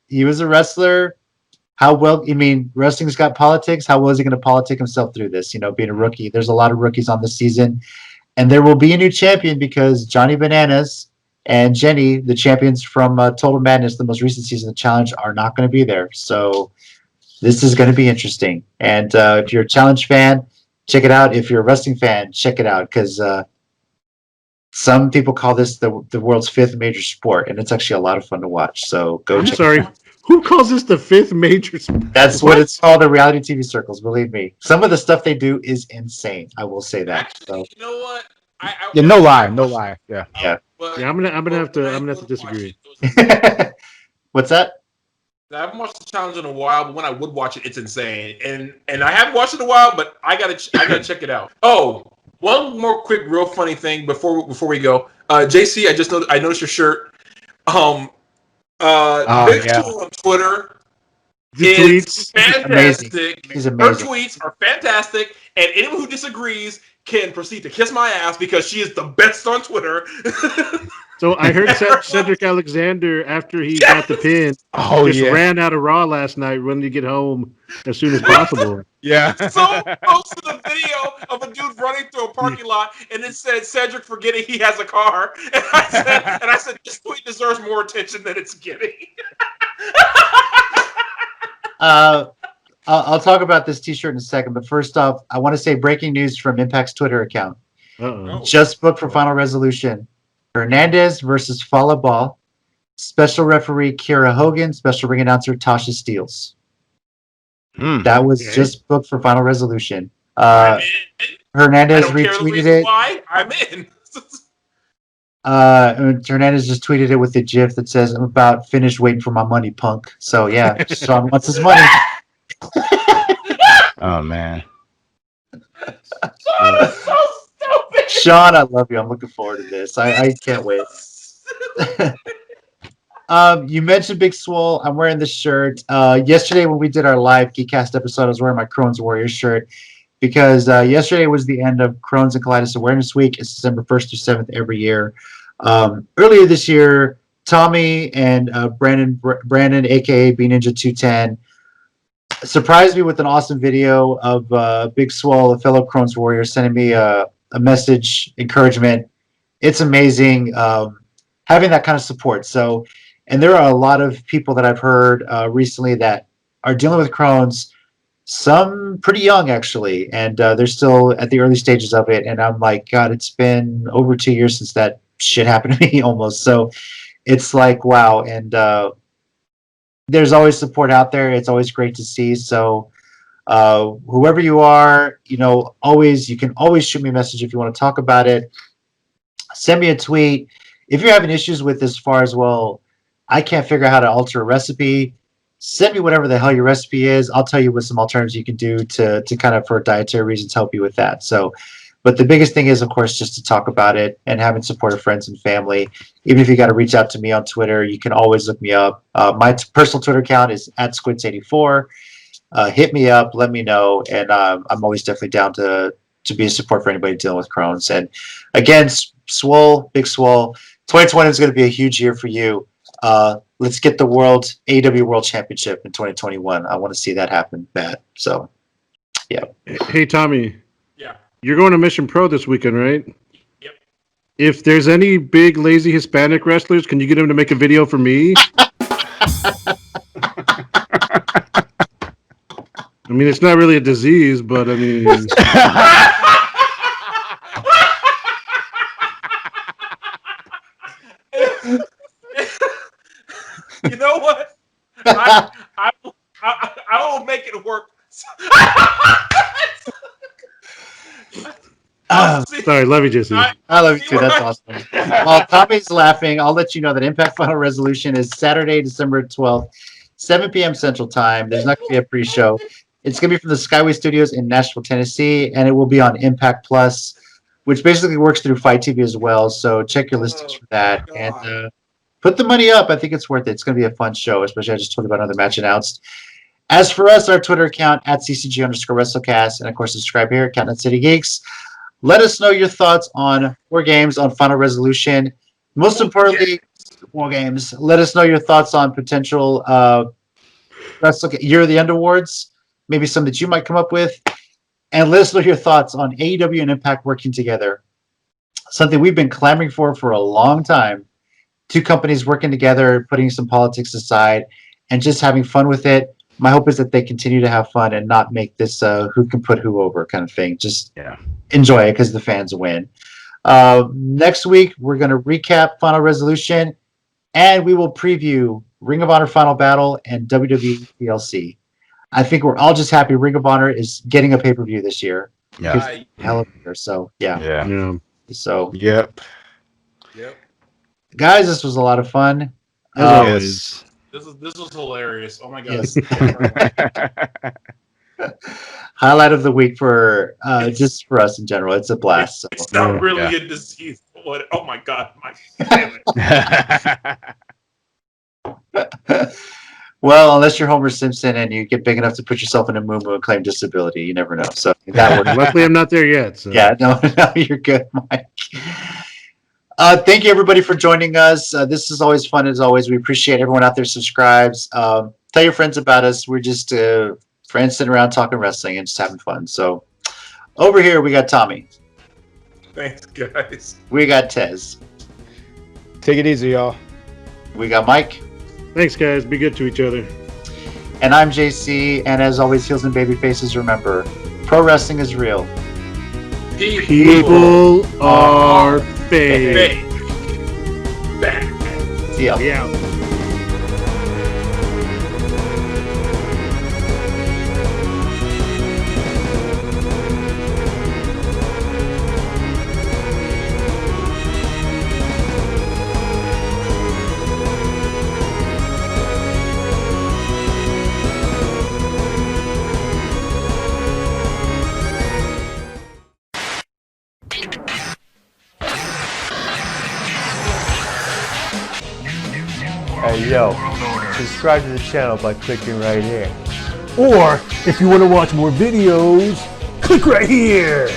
He was a wrestler. How well? I mean, wrestling's got politics. How well is he going to politic himself through this? Being a rookie. There's a lot of rookies on this season, and there will be a new champion because Johnny Bananas and Jenny, the champions from Total Madness, the most recent season of the Challenge, are not going to be there. So this is going to be interesting. And if you're a Challenge fan, check it out. If you're a wrestling fan, check it out because some people call this the world's 5th major sport, and it's actually a lot of fun to watch. So go check it out. Who calls this the 5th major sport? That's what it's called in reality TV circles, believe me. Some of the stuff they do is insane. I will say that. Actually, you know what? No lie. Yeah. I'm gonna have to disagree. What's that? I haven't watched the Challenge in a while, but when I would watch it, it's insane. And I haven't watched it in a while, but I gotta check it out. Oh, one more quick, real funny thing before we go. JC, I noticed your shirt. Big Tool on Twitter is fantastic. He's amazing. Her tweets are fantastic, and anyone who disagrees can proceed to kiss my ass because she is the best on Twitter. So I heard Cedric Alexander, after he got the pin, ran out of Raw last night, running to get home as soon as possible. Yeah. So posted a video of a dude running through a parking lot, and it said Cedric forgetting he has a car. And I said, this tweet deserves more attention than it's getting. I'll talk about this T-shirt in a second, but first off, I want to say breaking news from Impact's Twitter account. Uh-oh. Just booked for Final Resolution. Hernandez versus Falaba. Special referee Kira Hogan. Special ring announcer Tasha Steeles. That was just booked for Final Resolution. I'm in. Hernandez I don't care the retweeted reason it. why. I'm in. Hernandez just tweeted it with a GIF that says, "I'm about finished waiting for my money, punk." So yeah, Sean wants his money. Oh man. Oh, so stupid. Sean, I love you. I'm looking forward to this. I can't wait. You mentioned Big Swole. I'm wearing this shirt. Yesterday when we did our live Geekcast episode, I was wearing my Crohn's Warriors shirt because yesterday was the end of Crohn's and Colitis Awareness Week. It's December 1st through 7th every year. Earlier this year, Tommy and Brandon, aka B Ninja 210, surprised me with an awesome video of Big Swole, a fellow Crohn's Warrior, sending me a message, encouragement. It's amazing having that kind of support. So, and there are a lot of people that I've heard recently that are dealing with Crohn's, some pretty young actually, and they're still at the early stages of it. And I'm like, God, it's been over 2 years since that shit happened to me almost. So it's like, wow. And there's always support out there. It's always great to see. So whoever you are, you can always shoot me a message if you want to talk about it. Send me a tweet. If you're having issues with this far as well, I can't figure out how to alter a recipe. Send me whatever the hell your recipe is. I'll tell you what some alternatives you can do to kind of, for dietary reasons, help you with that. So, but the biggest thing is, of course, just to talk about it and having support of friends and family. Even if you got to reach out to me on Twitter, you can always look me up. My personal Twitter account is @squids84. Hit me up, let me know, and I'm always definitely down to be a support for anybody dealing with Crohn's. And again, Swole, Big Swole, 2020 is going to be a huge year for you. Let's get the AEW World Championship in 2021. I want to see that happen bad. So, yeah. Hey, Tommy. Yeah. You're going to Mission Pro this weekend, right? Yep. If there's any big, lazy Hispanic wrestlers, can you get them to make a video for me? I mean, it's not really a disease, but I mean... You know what? I will make it work. Sorry, love you, Jesse. I love you too. That's awesome. While Tommy's laughing, I'll let you know that Impact Final Resolution is Saturday, December 12th, 7 p.m. Central Time. There's not going to be a pre-show. It's going to be from the Skyway Studios in Nashville, Tennessee, and it will be on Impact Plus, which basically works through Fight TV as well. So check your listings for that. And put the money up. I think it's worth it. It's going to be a fun show, especially I just told you about another match announced. As for us, our Twitter account @CCG_WrestleCast, and of course, subscribe here, Countdown City Geeks. Let us know your thoughts on WarGames, on Final Resolution. Most importantly, WarGames. Let us know your thoughts on potential Year of the End awards, maybe some that you might come up with. And let us know your thoughts on AEW and Impact working together. Something we've been clamoring for a long time. Two companies working together, putting some politics aside, and just having fun with it. My hope is that they continue to have fun and not make this who can put who over kind of thing. Just enjoy it because the fans win. Next week, we're going to recap Final Resolution, and we will preview Ring of Honor Final Battle and WWE TLC. I think we're all just happy Ring of Honor is getting a pay-per-view this year. Yeah. Hell of a year. So, Yeah. So, Yep. Guys, this was a lot of fun. As always. This was hilarious. Oh my god. Yes. Highlight of the week for just for us in general. It's a blast. So. It's not really a disease. What? Oh my god. Damn it. Well, unless you're Homer Simpson and you get big enough to put yourself in a moo and claim disability, you never know. So that works. Luckily, I'm not there yet. So. Yeah, no, you're good, Mike. Thank you, everybody, for joining us. This is always fun, as always. We appreciate everyone out there subscribes. Tell your friends about us. We're just friends sitting around talking wrestling and just having fun. So over here, we got Tommy. Thanks, guys. We got Tez. Take it easy, y'all. We got Mike. Thanks, guys. Be good to each other. And I'm JC. And as always, heels and baby faces, remember, pro wrestling is real. People are fake. See ya. Yeah. Hey yo, subscribe to the channel by clicking right here. Or if you want to watch more videos, click right here.